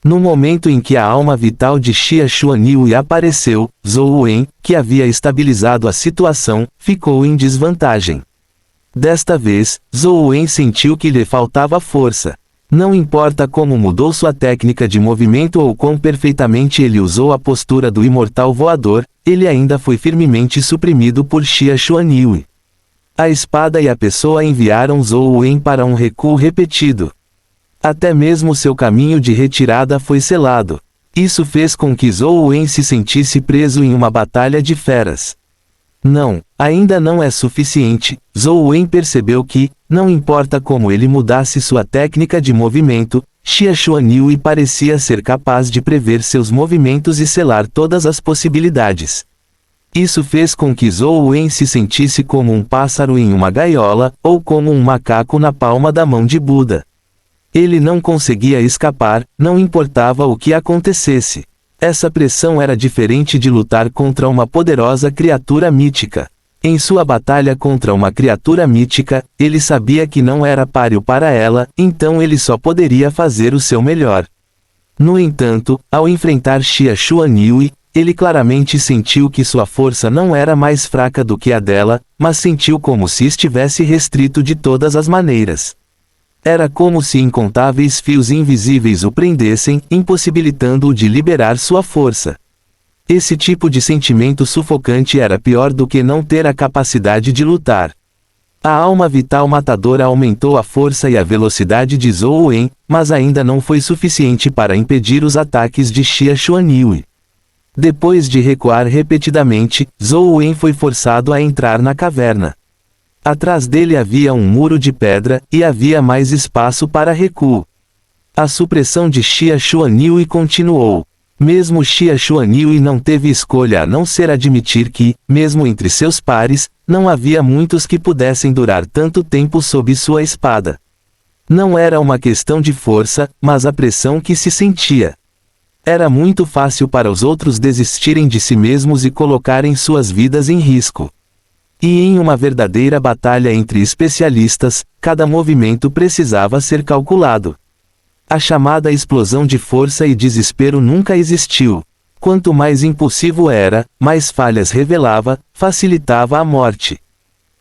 No momento em que a alma vital de Xia Xuanyue apareceu, Zhou Wen, que havia estabilizado a situação, ficou em desvantagem. Desta vez, Zhou Wen sentiu que lhe faltava força. Não importa como mudou sua técnica de movimento ou quão perfeitamente ele usou a postura do imortal voador, ele ainda foi firmemente suprimido por Xia Xuanyue. A espada e a pessoa enviaram Zhou Wen para um recuo repetido. Até mesmo seu caminho de retirada foi selado. Isso fez com que Zhou Wen se sentisse preso em uma batalha de feras. Não, ainda não é suficiente. Zhou Wen percebeu que, não importa como ele mudasse sua técnica de movimento, Xia Xuanyue parecia ser capaz de prever seus movimentos e selar todas as possibilidades. Isso fez com que Zhou Wen se sentisse como um pássaro em uma gaiola, ou como um macaco na palma da mão de Buda. Ele não conseguia escapar, não importava o que acontecesse. Essa pressão era diferente de lutar contra uma poderosa criatura mítica. Em sua batalha contra uma criatura mítica, ele sabia que não era páreo para ela, então ele só poderia fazer o seu melhor. No entanto, ao enfrentar Xia Xuanyue, ele claramente sentiu que sua força não era mais fraca do que a dela, mas sentiu como se estivesse restrito de todas as maneiras. Era como se incontáveis fios invisíveis o prendessem, impossibilitando-o de liberar sua força. Esse tipo de sentimento sufocante era pior do que não ter a capacidade de lutar. A alma vital matadora aumentou a força e a velocidade de Zhou Wen, mas ainda não foi suficiente para impedir os ataques de Xia Xuanyue. Depois de recuar repetidamente, Zhou Wen foi forçado a entrar na caverna. Atrás dele havia um muro de pedra, e havia mais espaço para recuo. A supressão de Xia Xuanyue continuou. Mesmo Xia Xuanyue não teve escolha a não ser admitir que, mesmo entre seus pares, não havia muitos que pudessem durar tanto tempo sob sua espada. Não era uma questão de força, mas a pressão que se sentia. Era muito fácil para os outros desistirem de si mesmos e colocarem suas vidas em risco. E em uma verdadeira batalha entre especialistas, cada movimento precisava ser calculado. A chamada explosão de força e desespero nunca existiu. Quanto mais impulsivo era, mais falhas revelava, facilitava a morte.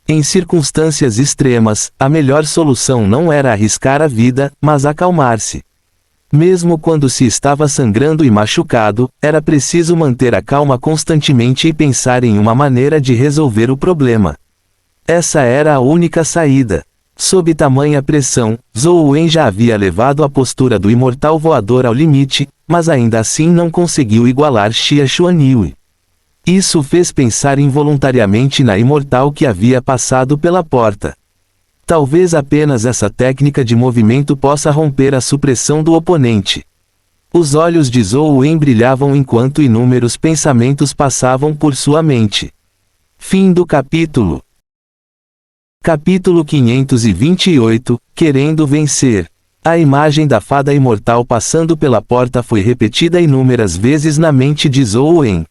Em circunstâncias extremas, a melhor solução não era arriscar a vida, mas acalmar-se. Mesmo quando se estava sangrando e machucado, era preciso manter a calma constantemente e pensar em uma maneira de resolver o problema. Essa era a única saída. Sob tamanha pressão, Zhou Wen já havia levado a postura do imortal voador ao limite, mas ainda assim não conseguiu igualar Xia Xuanyue. Isso o fez pensar involuntariamente na imortal que havia passado pela porta. Talvez apenas essa técnica de movimento possa romper a supressão do oponente. Os olhos de Zhou Wen brilhavam enquanto inúmeros pensamentos passavam por sua mente. Fim do capítulo. Capítulo 528, Querendo vencer. A imagem da fada imortal passando pela porta foi repetida inúmeras vezes na mente de Zhou Wen.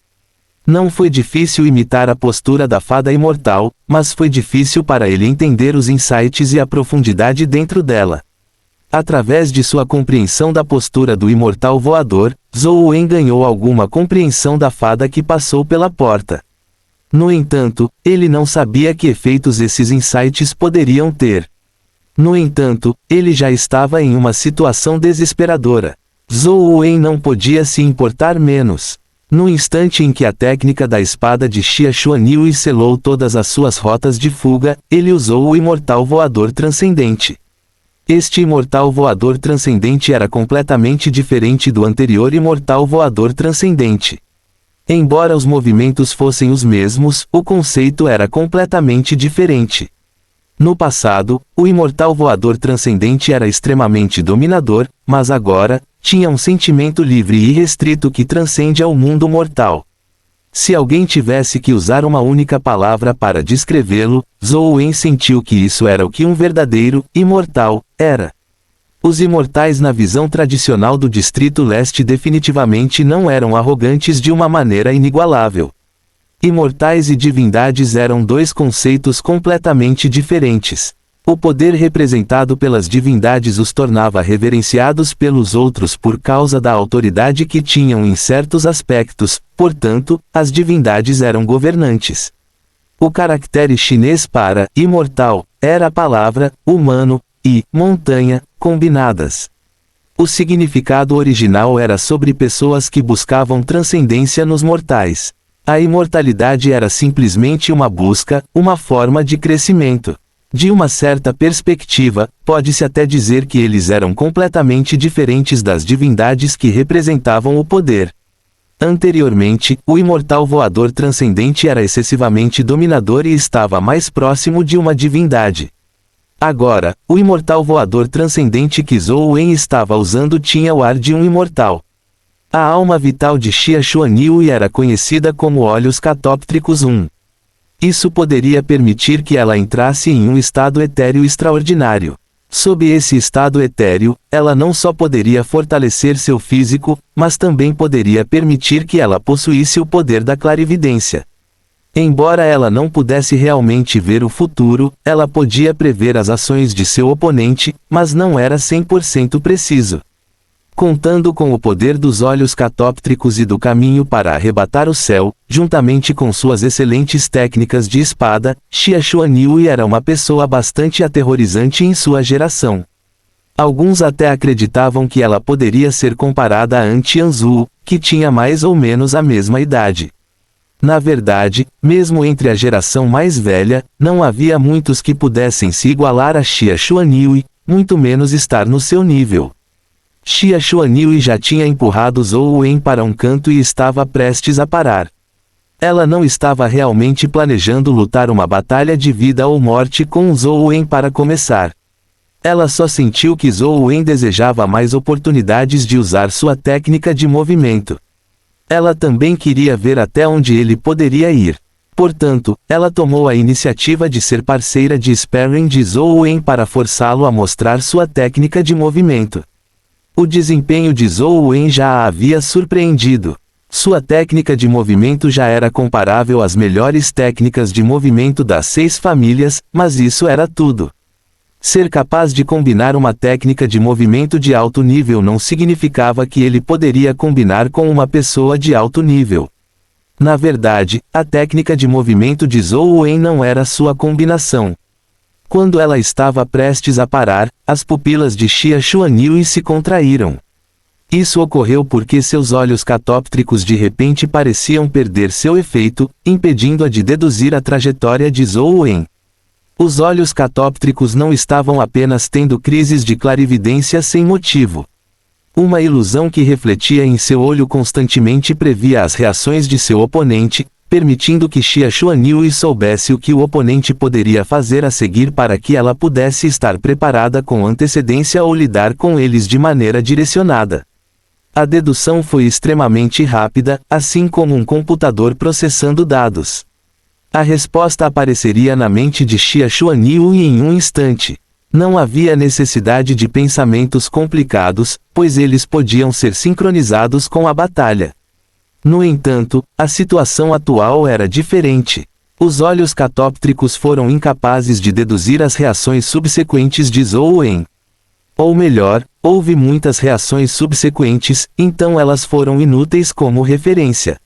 Não foi difícil imitar a postura da fada imortal, mas foi difícil para ele entender os insights e a profundidade dentro dela. Através de sua compreensão da postura do imortal voador, Zhou Wen ganhou alguma compreensão da fada que passou pela porta. No entanto, ele não sabia que efeitos esses insights poderiam ter. No entanto, ele já estava em uma situação desesperadora. Zhou Wen não podia se importar menos. No instante em que a técnica da espada de Xia Xuanyu selou todas as suas rotas de fuga, ele usou o imortal voador transcendente. Este imortal voador transcendente era completamente diferente do anterior imortal voador transcendente. Embora os movimentos fossem os mesmos, o conceito era completamente diferente. No passado, o imortal voador transcendente era extremamente dominador, mas agora, tinha um sentimento livre e irrestrito que transcende ao mundo mortal. Se alguém tivesse que usar uma única palavra para descrevê-lo, Zhou Wen sentiu que isso era o que um verdadeiro imortal era. Os imortais na visão tradicional do Distrito Leste definitivamente não eram arrogantes de uma maneira inigualável. Imortais e divindades eram dois conceitos completamente diferentes. O poder representado pelas divindades os tornava reverenciados pelos outros por causa da autoridade que tinham em certos aspectos, portanto, as divindades eram governantes. O caractere chinês para imortal era a palavra humano e montanha combinadas. O significado original era sobre pessoas que buscavam transcendência nos mortais. A imortalidade era simplesmente uma busca, uma forma de crescimento. De uma certa perspectiva, pode-se até dizer que eles eram completamente diferentes das divindades que representavam o poder. Anteriormente, o imortal voador transcendente era excessivamente dominador e estava mais próximo de uma divindade. Agora, o imortal voador transcendente que Zhou Wen estava usando tinha o ar de um imortal. A alma vital de Xia Xuanyu era conhecida como olhos catóptricos 1. Isso poderia permitir que ela entrasse em um estado etéreo extraordinário. Sob esse estado etéreo, ela não só poderia fortalecer seu físico, mas também poderia permitir que ela possuísse o poder da clarividência. Embora ela não pudesse realmente ver o futuro, ela podia prever as ações de seu oponente, mas não era 100% preciso. Contando com o poder dos olhos catóptricos e do caminho para arrebatar o céu, juntamente com suas excelentes técnicas de espada, Xia Xuanyu era uma pessoa bastante aterrorizante em sua geração. Alguns até acreditavam que ela poderia ser comparada a Tianzu, que tinha mais ou menos a mesma idade. Na verdade, mesmo entre a geração mais velha, não havia muitos que pudessem se igualar a Xia Xuanyu, muito menos estar no seu nível. Xia Xuanyu já tinha empurrado Zhou Wen para um canto e estava prestes a parar. Ela não estava realmente planejando lutar uma batalha de vida ou morte com Zhou Wen para começar. Ela só sentiu que Zhou Wen desejava mais oportunidades de usar sua técnica de movimento. Ela também queria ver até onde ele poderia ir. Portanto, ela tomou a iniciativa de ser parceira de sparring de Zhou Wen para forçá-lo a mostrar sua técnica de movimento. O desempenho de Zhou Wen já a havia surpreendido. Sua técnica de movimento já era comparável às melhores técnicas de movimento das 6 famílias, mas isso era tudo. Ser capaz de combinar uma técnica de movimento de alto nível não significava que ele poderia combinar com uma pessoa de alto nível. Na verdade, a técnica de movimento de Zhou Wen não era sua combinação. Quando ela estava prestes a parar, as pupilas de Xia Xuanyu se contraíram. Isso ocorreu porque seus olhos catóptricos de repente pareciam perder seu efeito, impedindo-a de deduzir a trajetória de Zhou Wen. Os olhos catóptricos não estavam apenas tendo crises de clarividência sem motivo. Uma ilusão que refletia em seu olho constantemente previa as reações de seu oponente, permitindo que Xia Xuanyu soubesse o que o oponente poderia fazer a seguir para que ela pudesse estar preparada com antecedência ou lidar com eles de maneira direcionada. A dedução foi extremamente rápida, assim como um computador processando dados. A resposta apareceria na mente de Xia Xuanyu em um instante. Não havia necessidade de pensamentos complicados, pois eles podiam ser sincronizados com a batalha. No entanto, a situação atual era diferente. Os olhos catóptricos foram incapazes de deduzir as reações subsequentes de Zhou Wen. Ou melhor, houve muitas reações subsequentes, então elas foram inúteis como referência.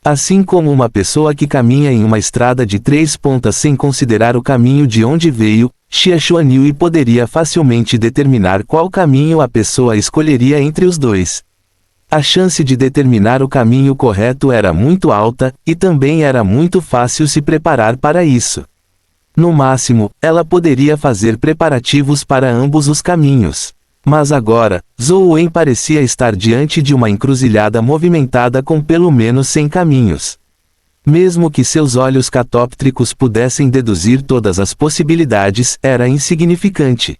Assim como uma pessoa que caminha em uma estrada de 3 pontas sem considerar o caminho de onde veio, Xia Xuanhui poderia facilmente determinar qual caminho a pessoa escolheria entre os dois. A chance de determinar o caminho correto era muito alta, e também era muito fácil se preparar para isso. No máximo, ela poderia fazer preparativos para ambos os caminhos. Mas agora, Zhou Wen parecia estar diante de uma encruzilhada movimentada com pelo menos 100 caminhos. Mesmo que seus olhos catóptricos pudessem deduzir todas as possibilidades, era insignificante.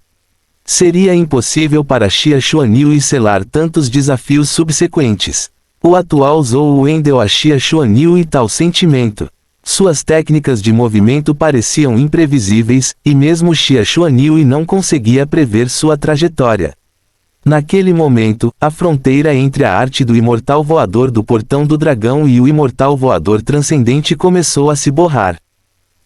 Seria impossível para Xia Xuanhui selar tantos desafios subsequentes. O atual Zhou Wen deu a Xia Xuanhui tal sentimento. Suas técnicas de movimento pareciam imprevisíveis, e mesmo Xia Xuanhui não conseguia prever sua trajetória. Naquele momento, a fronteira entre a arte do imortal voador do portão do dragão e o imortal voador transcendente começou a se borrar.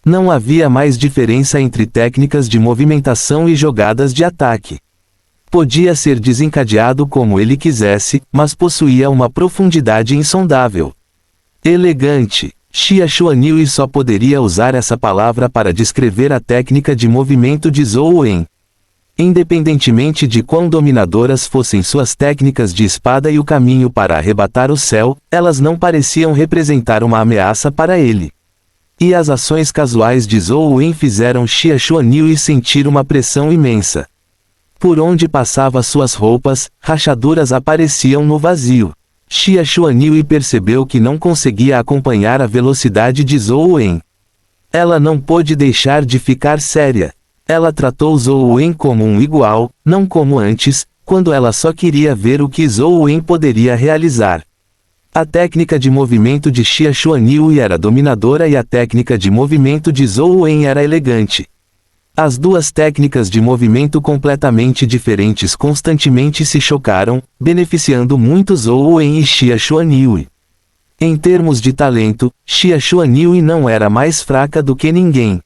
Não havia mais diferença entre técnicas de movimentação e jogadas de ataque. Podia ser desencadeado como ele quisesse, mas possuía uma profundidade insondável. Elegante. Xia Xuanhui só poderia usar essa palavra para descrever a técnica de movimento de Zhou Wen. Independentemente de quão dominadoras fossem suas técnicas de espada e o caminho para arrebatar o céu, elas não pareciam representar uma ameaça para ele. E as ações casuais de Zhou Wen fizeram Xia Xuanhui sentir uma pressão imensa. Por onde passava suas roupas, rachaduras apareciam no vazio. Xia Xuanhui percebeu que não conseguia acompanhar a velocidade de Zhou Wen. Ela não pôde deixar de ficar séria. Ela tratou Zhou Wen como um igual, não como antes, quando ela só queria ver o que Zhou Wen poderia realizar. A técnica de movimento de Xia Xuanhui era dominadora e a técnica de movimento de Zhou Wen era elegante. As duas técnicas de movimento completamente diferentes constantemente se chocaram, beneficiando muito Zhou Wen e Xia Xuanhui. Em termos de talento, Xia Xuanhui não era mais fraca do que ninguém.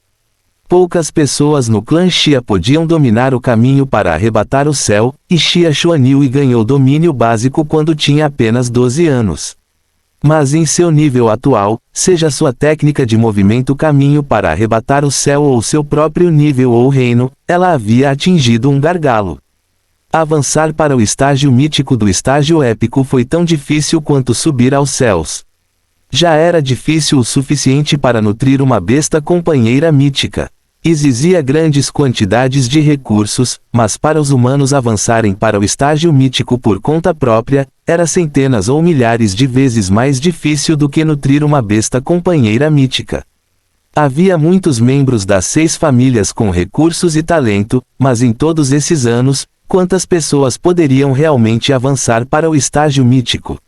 Poucas pessoas no clã Xia podiam dominar o caminho para arrebatar o céu, e Xia Xuanhui ganhou domínio básico quando tinha apenas 12 anos. Mas em seu nível atual, seja sua técnica de movimento caminho para arrebatar o céu ou seu próprio nível ou reino, ela havia atingido um gargalo. Avançar para o estágio mítico do estágio épico foi tão difícil quanto subir aos céus. Já era difícil o suficiente para nutrir uma besta companheira mítica. Exigia grandes quantidades de recursos, mas para os humanos avançarem para o estágio mítico por conta própria, era centenas ou milhares de vezes mais difícil do que nutrir uma besta companheira mítica. Havia muitos membros das 6 famílias com recursos e talento, mas em todos esses anos, quantas pessoas poderiam realmente avançar para o estágio mítico?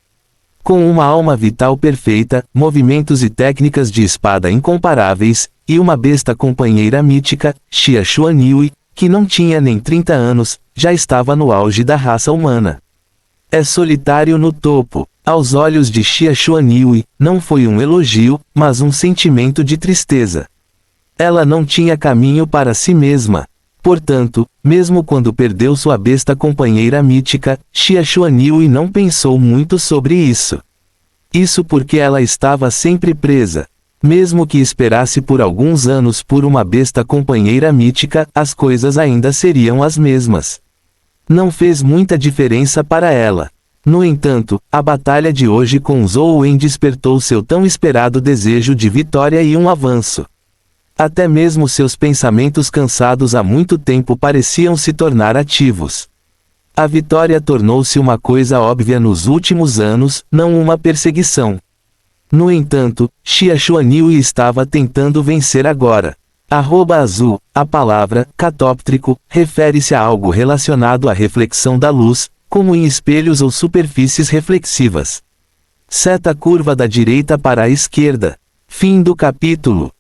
Com uma alma vital perfeita, movimentos e técnicas de espada incomparáveis, e uma besta companheira mítica, Xia Xuanhui, que não tinha nem 30 anos, já estava no auge da raça humana. É solitário no topo. Aos olhos de Xia Xuanhui, não foi um elogio, mas um sentimento de tristeza. Ela não tinha caminho para si mesma. Portanto, mesmo quando perdeu sua besta companheira mítica, Xia Xuanhui não pensou muito sobre isso. Isso porque ela estava sempre presa. Mesmo que esperasse por alguns anos por uma besta companheira mítica, as coisas ainda seriam as mesmas. Não fez muita diferença para ela. No entanto, a batalha de hoje com Zhou Wen despertou seu tão esperado desejo de vitória e um avanço. Até mesmo seus pensamentos cansados há muito tempo pareciam se tornar ativos. A vitória tornou-se uma coisa óbvia nos últimos anos, não uma perseguição. No entanto, Xia Xuanhui estava tentando vencer agora. @azul, a palavra catóptrico refere-se a algo relacionado à reflexão da luz, como em espelhos ou superfícies reflexivas. Seta curva da direita para a esquerda. Fim do capítulo.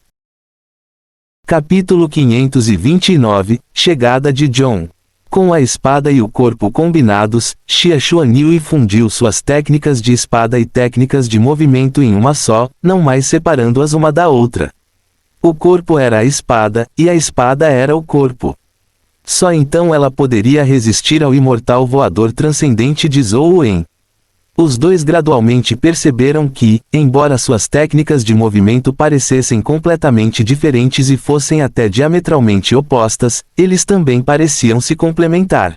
Capítulo 529, Chegada de John. Com a espada e o corpo combinados, Xia Xuanhui fundiu suas técnicas de espada e técnicas de movimento em uma só, não mais separando-as uma da outra. O corpo era a espada, e a espada era o corpo. Só então ela poderia resistir ao imortal voador transcendente de Zhou Wen. Os dois gradualmente perceberam que, embora suas técnicas de movimento parecessem completamente diferentes e fossem até diametralmente opostas, eles também pareciam se complementar.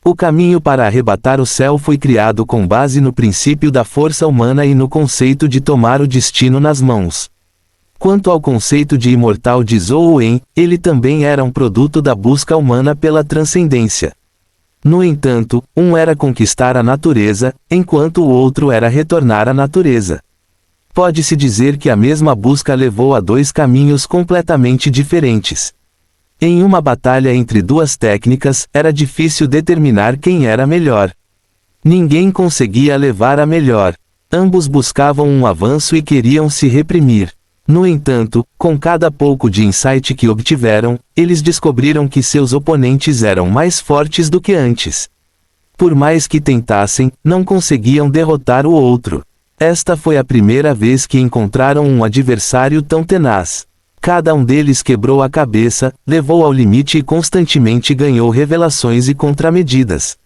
O caminho para arrebatar o céu foi criado com base no princípio da força humana e no conceito de tomar o destino nas mãos. Quanto ao conceito de imortal de Zhou Wen, ele também era um produto da busca humana pela transcendência. No entanto, um era conquistar a natureza, enquanto o outro era retornar à natureza. Pode-se dizer que a mesma busca levou a dois caminhos completamente diferentes. Em uma batalha entre duas técnicas, era difícil determinar quem era melhor. Ninguém conseguia levar a melhor. Ambos buscavam um avanço e queriam se reprimir. No entanto, com cada pouco de insight que obtiveram, eles descobriram que seus oponentes eram mais fortes do que antes. Por mais que tentassem, não conseguiam derrotar o outro. Esta foi a primeira vez que encontraram um adversário tão tenaz. Cada um deles quebrou a cabeça, levou ao limite e constantemente ganhou revelações e contramedidas.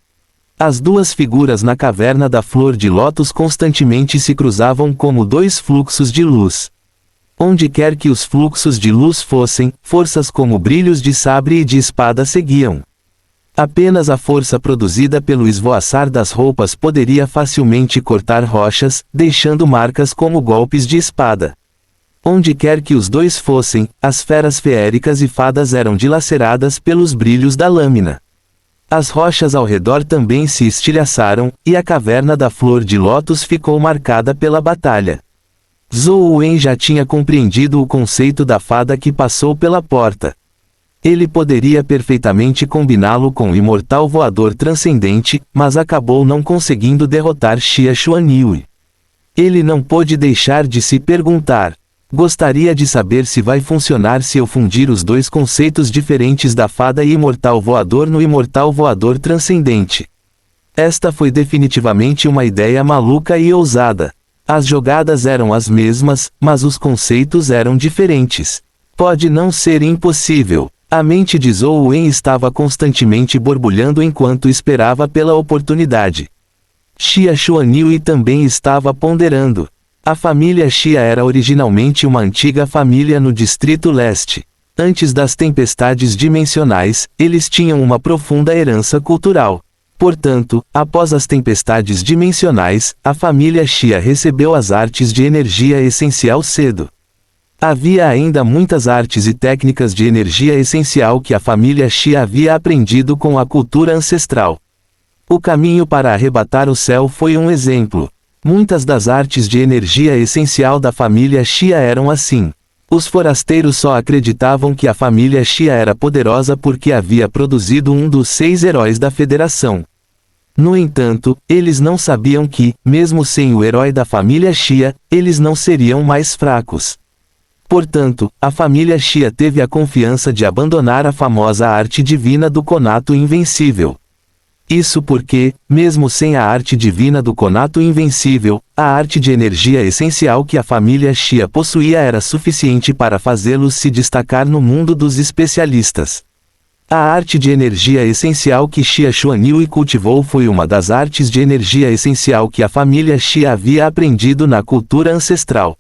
As duas figuras na caverna da Flor de Lótus constantemente se cruzavam como dois fluxos de luz. Onde quer que os fluxos de luz fossem, forças como brilhos de sabre e de espada seguiam. Apenas a força produzida pelo esvoaçar das roupas poderia facilmente cortar rochas, deixando marcas como golpes de espada. Onde quer que os dois fossem, as feras feéricas e fadas eram dilaceradas pelos brilhos da lâmina. As rochas ao redor também se estilhaçaram, e a caverna da Flor de Lótus ficou marcada pela batalha. Zhou Wen já tinha compreendido o conceito da fada que passou pela porta. Ele poderia perfeitamente combiná-lo com o imortal voador transcendente, mas acabou não conseguindo derrotar Xia Xuanyue. Ele não pôde deixar de se perguntar: gostaria de saber se vai funcionar se eu fundir os dois conceitos diferentes da fada e imortal voador no imortal voador transcendente. Esta foi definitivamente uma ideia maluca e ousada. As jogadas eram as mesmas, mas os conceitos eram diferentes. Pode não ser impossível. A mente de Zhou Wen estava constantemente borbulhando enquanto esperava pela oportunidade. Xia Xuanyue também estava ponderando. A família Xia era originalmente uma antiga família no Distrito Leste. Antes das tempestades dimensionais, eles tinham uma profunda herança cultural. Portanto, após as tempestades dimensionais, a família Xia recebeu as artes de energia essencial cedo. Havia ainda muitas artes e técnicas de energia essencial que a família Xia havia aprendido com a cultura ancestral. O caminho para arrebatar o céu foi um exemplo. Muitas das artes de energia essencial da família Xia eram assim. Os forasteiros só acreditavam que a família Xia era poderosa porque havia produzido um dos 6 heróis da Federação. No entanto, eles não sabiam que, mesmo sem o herói da família Xia, eles não seriam mais fracos. Portanto, a família Xia teve a confiança de abandonar a famosa arte divina do Konato Invencível. Isso porque, mesmo sem a arte divina do Konato Invencível, a arte de energia essencial que a família Xia possuía era suficiente para fazê-los se destacar no mundo dos especialistas. A arte de energia essencial que Xia Xuanyue cultivou foi uma das artes de energia essencial que a família Xia havia aprendido na cultura ancestral.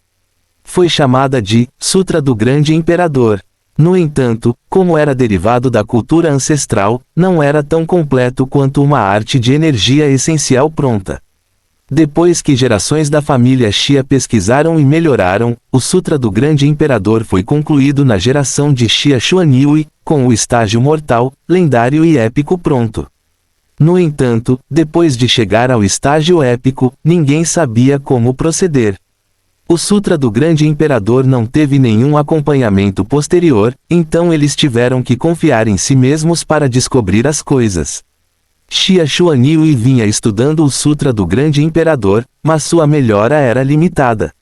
Foi chamada de Sutra do Grande Imperador. No entanto, como era derivado da cultura ancestral, não era tão completo quanto uma arte de energia essencial pronta. Depois que gerações da família Xia pesquisaram e melhoraram, o Sutra do Grande Imperador foi concluído na geração de Xia Xuanyue, com o estágio mortal, lendário e épico pronto. No entanto, depois de chegar ao estágio épico, ninguém sabia como proceder. O Sutra do Grande Imperador não teve nenhum acompanhamento posterior, então eles tiveram que confiar em si mesmos para descobrir as coisas. Xia Xuanyue vinha estudando o Sutra do Grande Imperador, mas sua melhora era limitada.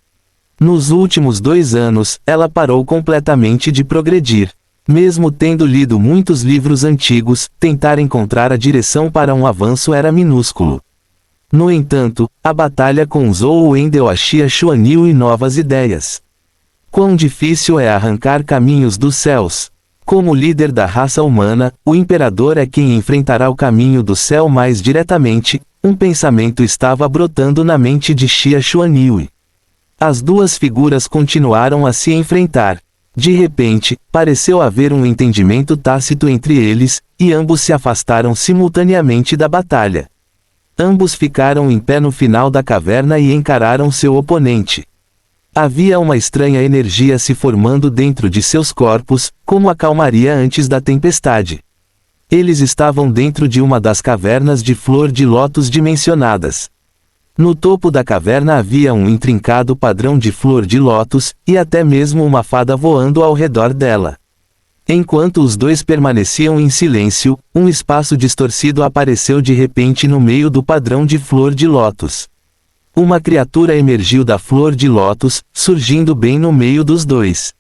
Nos últimos 2 anos, ela parou completamente de progredir. Mesmo tendo lido muitos livros antigos, tentar encontrar a direção para um avanço era minúsculo. No entanto, a batalha com Zhou Wen deu a Xia Xuanyue novas ideias. Quão difícil é arrancar caminhos dos céus. Como líder da raça humana, o imperador é quem enfrentará o caminho do céu mais diretamente, Um pensamento estava brotando na mente de Xia Xuanyue. As duas figuras continuaram a se enfrentar. De repente, pareceu haver um entendimento tácito entre eles, e ambos se afastaram simultaneamente da batalha. Ambos ficaram em pé no final da caverna e encararam seu oponente. Havia uma estranha energia se formando dentro de seus corpos, como a calmaria antes da tempestade. Eles estavam dentro de uma das cavernas de flor de lótus dimensionadas. No topo da caverna havia um intrincado padrão de flor de lótus, e até mesmo uma fada voando ao redor dela. Enquanto os dois permaneciam em silêncio, um espaço distorcido apareceu de repente no meio do padrão de flor de lótus. Uma criatura emergiu da flor de lótus, surgindo bem no meio dos dois.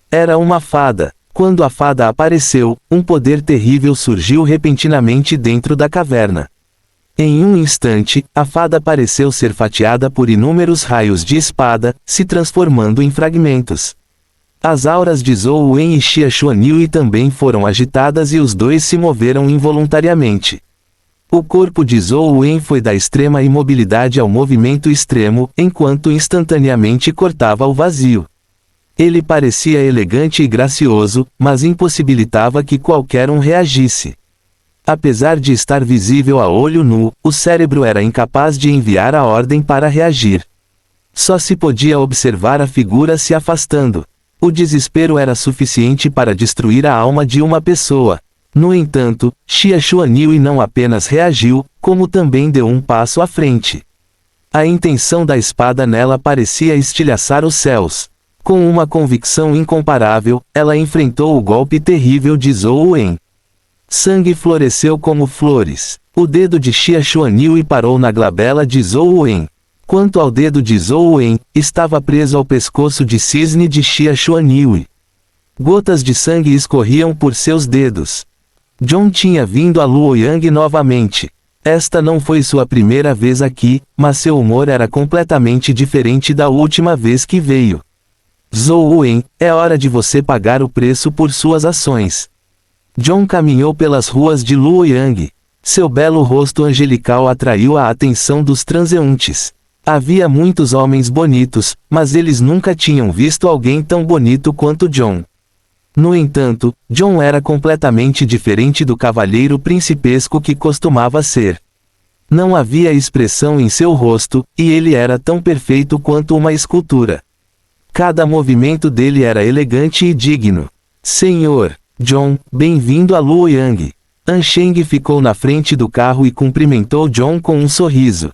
Era uma fada. Quando a fada apareceu, um poder terrível surgiu repentinamente dentro da caverna. Em um instante, a fada pareceu ser fatiada por inúmeros raios de espada, se transformando em fragmentos. As auras de Zhou Wen e Xia Xuanyue também foram agitadas e os dois se moveram involuntariamente. O corpo de Zhou Wen foi da extrema imobilidade ao movimento extremo, enquanto instantaneamente cortava o vazio. Ele parecia elegante e gracioso, mas impossibilitava que qualquer um reagisse. Apesar de estar visível a olho nu, o cérebro era incapaz de enviar a ordem para reagir. Só se podia observar a figura se afastando. O desespero era suficiente para destruir a alma de uma pessoa. No entanto, Xia Xuanyue não apenas reagiu, como também deu um passo à frente. A intenção da espada nela parecia estilhaçar os céus. Com uma convicção incomparável, ela enfrentou o golpe terrível de Zhou Wen. Sangue floresceu como flores. O dedo de Xia Xuanyue parou na glabela de Zhou Wen. Quanto ao dedo de Zhou Wen, estava preso ao pescoço de cisne de Xia Xuanyue. Gotas de sangue escorriam por seus dedos. John tinha vindo a Luoyang novamente. Esta não foi sua primeira vez aqui, mas seu humor era completamente diferente da última vez que veio. Zhou Wen, é hora de você pagar o preço por suas ações. John caminhou pelas ruas de Luoyang. Seu belo rosto angelical atraiu a atenção dos transeuntes. Havia muitos homens bonitos, mas eles nunca tinham visto alguém tão bonito quanto John. No entanto, John era completamente diferente do cavalheiro principesco que costumava ser. Não havia expressão em seu rosto, e ele era tão perfeito quanto uma escultura. Cada movimento dele era elegante e digno. Senhor John, bem-vindo a Luoyang. Ansheng ficou na frente do carro e cumprimentou John com um sorriso.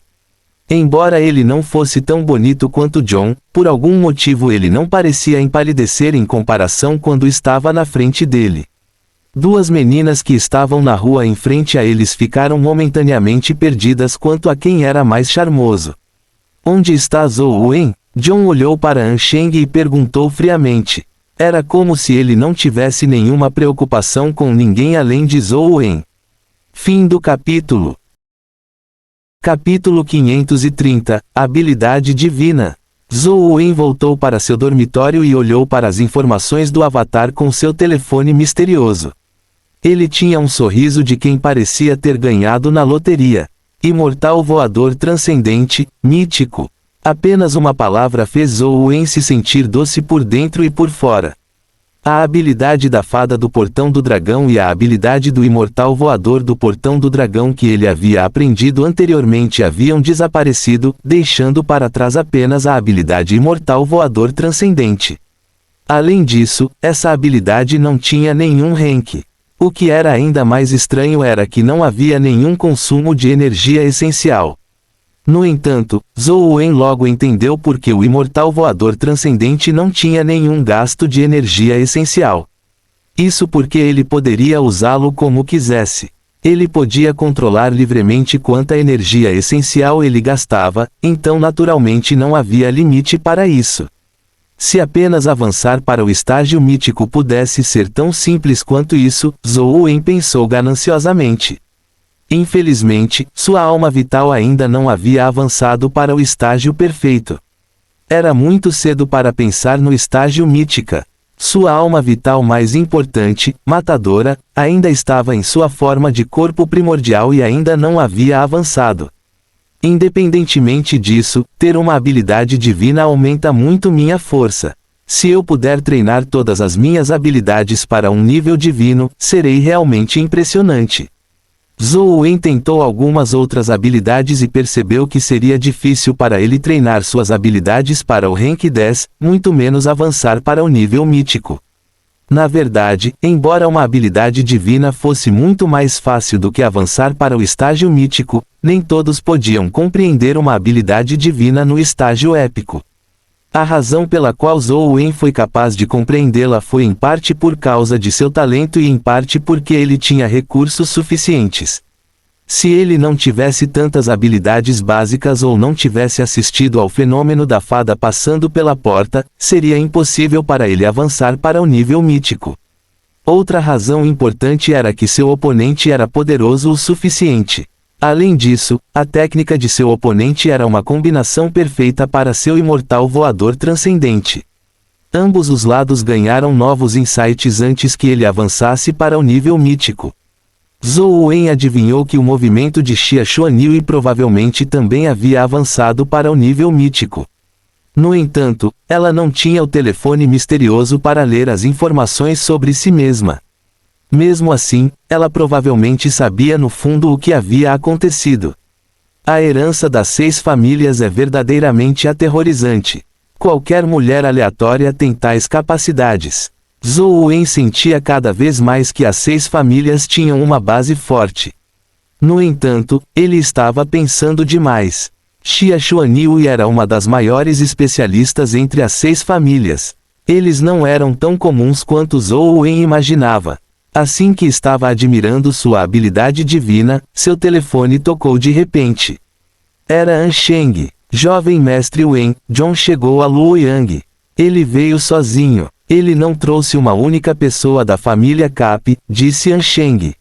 Embora ele não fosse tão bonito quanto John, por algum motivo ele não parecia empalidecer em comparação quando estava na frente dele. Duas meninas que estavam na rua em frente a eles ficaram momentaneamente perdidas quanto a quem era mais charmoso. Onde está Zhou Wen? John olhou para Ansheng e perguntou friamente. Era como se ele não tivesse nenhuma preocupação com ninguém além de Zhou Wen. Fim do capítulo. Capítulo 530, Habilidade Divina. Zhou Wen voltou para seu dormitório e olhou para as informações do avatar com seu telefone misterioso. Ele tinha um sorriso de quem parecia ter ganhado na loteria. Imortal voador transcendente, mítico. Apenas uma palavra fez Zhou Wen se sentir doce por dentro e por fora. A habilidade da fada do portão do dragão e a habilidade do imortal voador do portão do dragão que ele havia aprendido anteriormente haviam desaparecido, deixando para trás apenas a habilidade imortal voador transcendente. Além disso, essa habilidade não tinha nenhum rank. O que era ainda mais estranho era que não havia nenhum consumo de energia essencial. No entanto, Zhou Wen logo entendeu por que o imortal voador transcendente não tinha nenhum gasto de energia essencial. Isso porque ele poderia usá-lo como quisesse. Ele podia controlar livremente quanta energia essencial ele gastava, então naturalmente não havia limite para isso. Se apenas avançar para o estágio mítico pudesse ser tão simples quanto isso, Zhou Wen pensou gananciosamente. Infelizmente, sua alma vital ainda não havia avançado para o estágio perfeito. Era muito cedo para pensar no estágio mítica. Sua alma vital mais importante, matadora, ainda estava em sua forma de corpo primordial e ainda não havia avançado. Independentemente disso, ter uma habilidade divina aumenta muito minha força. Se eu puder treinar todas as minhas habilidades para um nível divino, serei realmente impressionante. Zhou Wen tentou algumas outras habilidades e percebeu que seria difícil para ele treinar suas habilidades para o Rank 10, muito menos avançar para o nível mítico. Na verdade, embora uma habilidade divina fosse muito mais fácil do que avançar para o estágio mítico, nem todos podiam compreender uma habilidade divina no estágio épico. A razão pela qual Zhou Wen foi capaz de compreendê-la foi em parte por causa de seu talento e em parte porque ele tinha recursos suficientes. Se ele não tivesse tantas habilidades básicas ou não tivesse assistido ao fenômeno da fada passando pela porta, seria impossível para ele avançar para o nível mítico. Outra razão importante era que seu oponente era poderoso o suficiente. Além disso, a técnica de seu oponente era uma combinação perfeita para seu imortal voador transcendente. Ambos os lados ganharam novos insights antes que ele avançasse para o nível mítico. Zhou Wen adivinhou que o movimento de Xia Xuanyu provavelmente também havia avançado para o nível mítico. No entanto, ela não tinha o telefone misterioso para ler as informações sobre si mesma. Mesmo assim, ela provavelmente sabia no fundo o que havia acontecido. A herança das 6 famílias é verdadeiramente aterrorizante. Qualquer mulher aleatória tem tais capacidades. Zhou Wen sentia cada vez mais que as 6 famílias tinham uma base forte. No entanto, ele estava pensando demais. Xia Xuanyu era uma das maiores especialistas entre as 6 famílias. Eles não eram tão comuns quanto Zhou Wen imaginava. Assim que estava admirando sua habilidade divina, seu telefone tocou de repente. Era Ansheng. Jovem mestre Wen, John chegou a Luoyang. Ele veio sozinho. Ele não trouxe uma única pessoa da família Cap, disse Ansheng.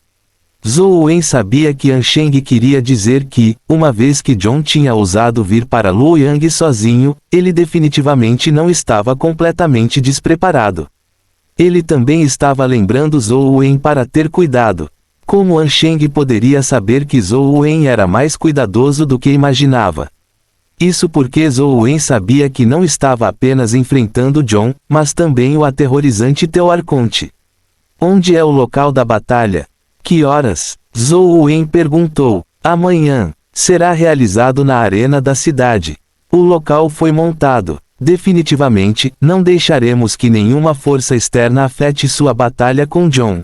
Zhou Wen sabia que Ansheng queria dizer que, uma vez que John tinha ousado vir para Luoyang sozinho, ele definitivamente não estava completamente despreparado. Ele também estava lembrando Zhou Wen para ter cuidado. Como Ansheng poderia saber que Zhou Wen era mais cuidadoso do que imaginava? Isso porque Zhou Wen sabia que não estava apenas enfrentando John, mas também o aterrorizante Teu Arconte. Onde é o local da batalha? Que horas? Zhou Wen perguntou. Amanhã. Será realizado na arena da cidade. O local foi montado. Definitivamente, não deixaremos que nenhuma força externa afete sua batalha com John.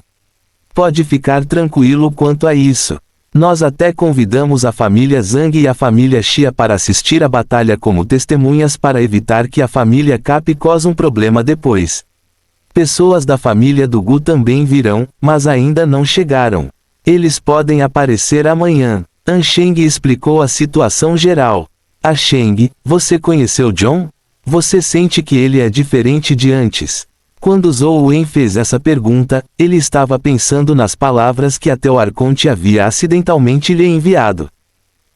Pode ficar tranquilo quanto a isso. Nós até convidamos a família Zhang e a família Xia para assistir à batalha como testemunhas para evitar que a família Cap cause um problema depois. Pessoas da família do Gu também virão, mas ainda não chegaram. Eles podem aparecer amanhã. Ansheng explicou a situação geral. Ansheng, você conheceu John? Você sente que ele é diferente de antes? Quando Zhou Wen fez essa pergunta, ele estava pensando nas palavras que a Teu Arconte havia acidentalmente lhe enviado.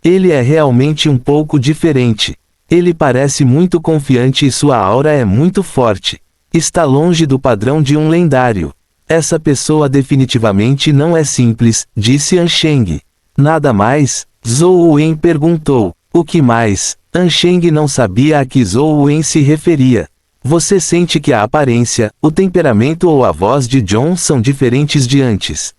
Ele é realmente um pouco diferente. Ele parece muito confiante e sua aura é muito forte. Está longe do padrão de um lendário. Essa pessoa definitivamente não é simples, disse Ansheng. Nada mais? Zhou Wen perguntou. O que mais? Ansheng não sabia a que Zhou Wen se referia. Você sente que a aparência, o temperamento ou a voz de John são diferentes de antes?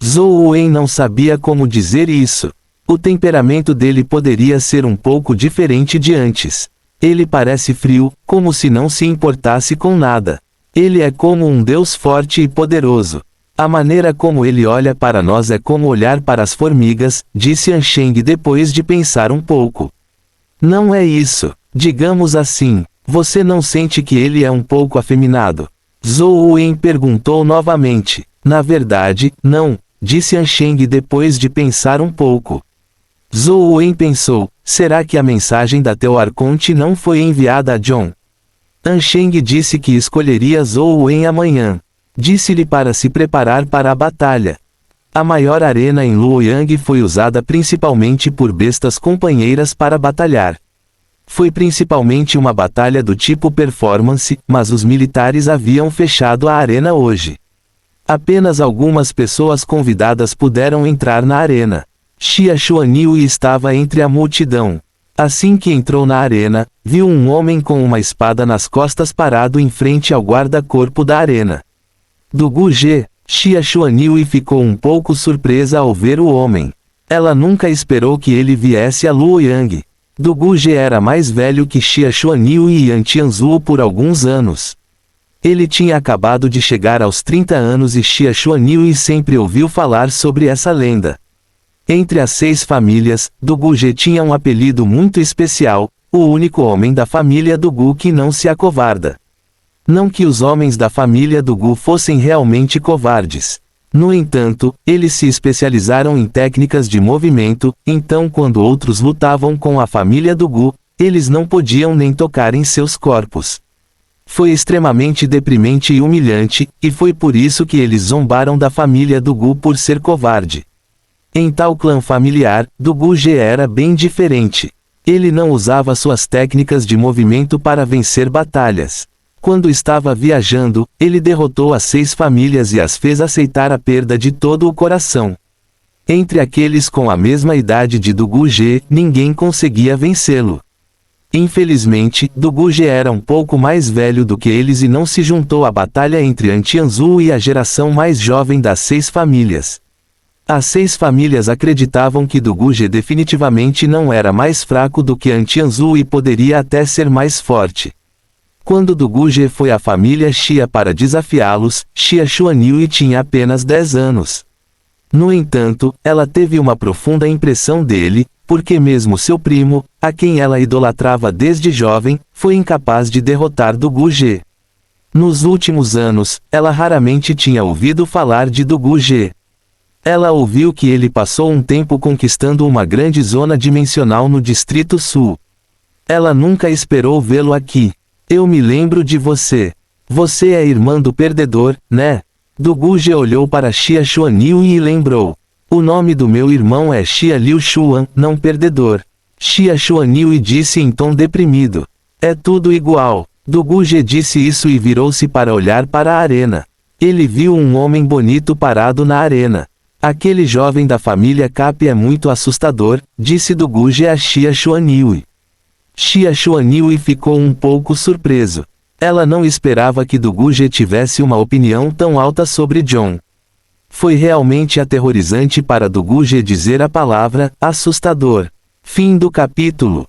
Zhou Wen não sabia como dizer isso. O temperamento dele poderia ser um pouco diferente de antes. Ele parece frio, como se não se importasse com nada. Ele é como um deus forte e poderoso. A maneira como ele olha para nós é como olhar para as formigas, disse Ansheng depois de pensar um pouco. Não é isso. Digamos assim, você não sente que ele é um pouco afeminado? Zhou Wen perguntou novamente. Na verdade, não, disse Ansheng depois de pensar um pouco. Zhou Wen pensou, será que a mensagem da Teu Arconte não foi enviada a John? Ansheng disse que escolheria Zhou Wen amanhã. Disse-lhe para se preparar para a batalha. A maior arena em Luoyang foi usada principalmente por bestas companheiras para batalhar. Foi principalmente uma batalha do tipo performance, mas os militares haviam fechado a arena hoje. Apenas algumas pessoas convidadas puderam entrar na arena. Xia Xuanniu estava entre a multidão. Assim que entrou na arena, viu um homem com uma espada nas costas parado em frente ao guarda-corpo da arena. Du Guzhe, Xia Xuanniu ficou um pouco surpresa ao ver o homem. Ela nunca esperou que ele viesse a Luoyang. Du Guzhe era mais velho que Xia Xuanniu e Yan Tianzhu por alguns anos. Ele tinha acabado de chegar aos 30 anos e Xia Xuanniu sempre ouviu falar sobre essa lenda. Entre as 6 famílias, Du Guzhe tinha um apelido muito especial, o único homem da família do Gu que não se acovarda. Não que os homens da família do Gu fossem realmente covardes. No entanto, eles se especializaram em técnicas de movimento, então quando outros lutavam com a família do Gu, eles não podiam nem tocar em seus corpos. Foi extremamente deprimente e humilhante, e foi por isso que eles zombaram da família do Gu por ser covarde. Em tal clã familiar, Du Guzhe era bem diferente. Ele não usava suas técnicas de movimento para vencer batalhas. Quando estava viajando, ele derrotou as 6 famílias e as fez aceitar a perda de todo o coração. Entre aqueles com a mesma idade de Du Guzhe, ninguém conseguia vencê-lo. Infelizmente, Du Guzhe era um pouco mais velho do que eles e não se juntou à batalha entre Yan Tianzhu e a geração mais jovem das 6 famílias. As 6 famílias acreditavam que Du Guzhe definitivamente não era mais fraco do que Yan Tianzhu e poderia até ser mais forte. Quando Du Guzhe foi à família Xia para desafiá-los, Xia Xuanniu tinha apenas 10 anos. No entanto, ela teve uma profunda impressão dele, porque mesmo seu primo, a quem ela idolatrava desde jovem, foi incapaz de derrotar Du Guzhe. Nos últimos anos, ela raramente tinha ouvido falar de Du Guzhe. Ela ouviu que ele passou um tempo conquistando uma grande zona dimensional no Distrito Sul. Ela nunca esperou vê-lo aqui. Eu me lembro de você. Você é irmã do perdedor, né? Du Guzhe olhou para Xia Xuanniu e lembrou. O nome do meu irmão é Xia Liu Xuan, não perdedor. Xia Xuanniu disse em tom deprimido. É tudo igual. Du Guzhe disse isso e virou-se para olhar para a arena. Ele viu um homem bonito parado na arena. Aquele jovem da família Cap é muito assustador, disse Du Guzhe a Xia Xuanniu. Xia Xuanniu ficou um pouco surpreso. Ela não esperava que Du Guzhe tivesse uma opinião tão alta sobre John. Foi realmente aterrorizante para Du Guzhe dizer a palavra assustador. Fim do capítulo.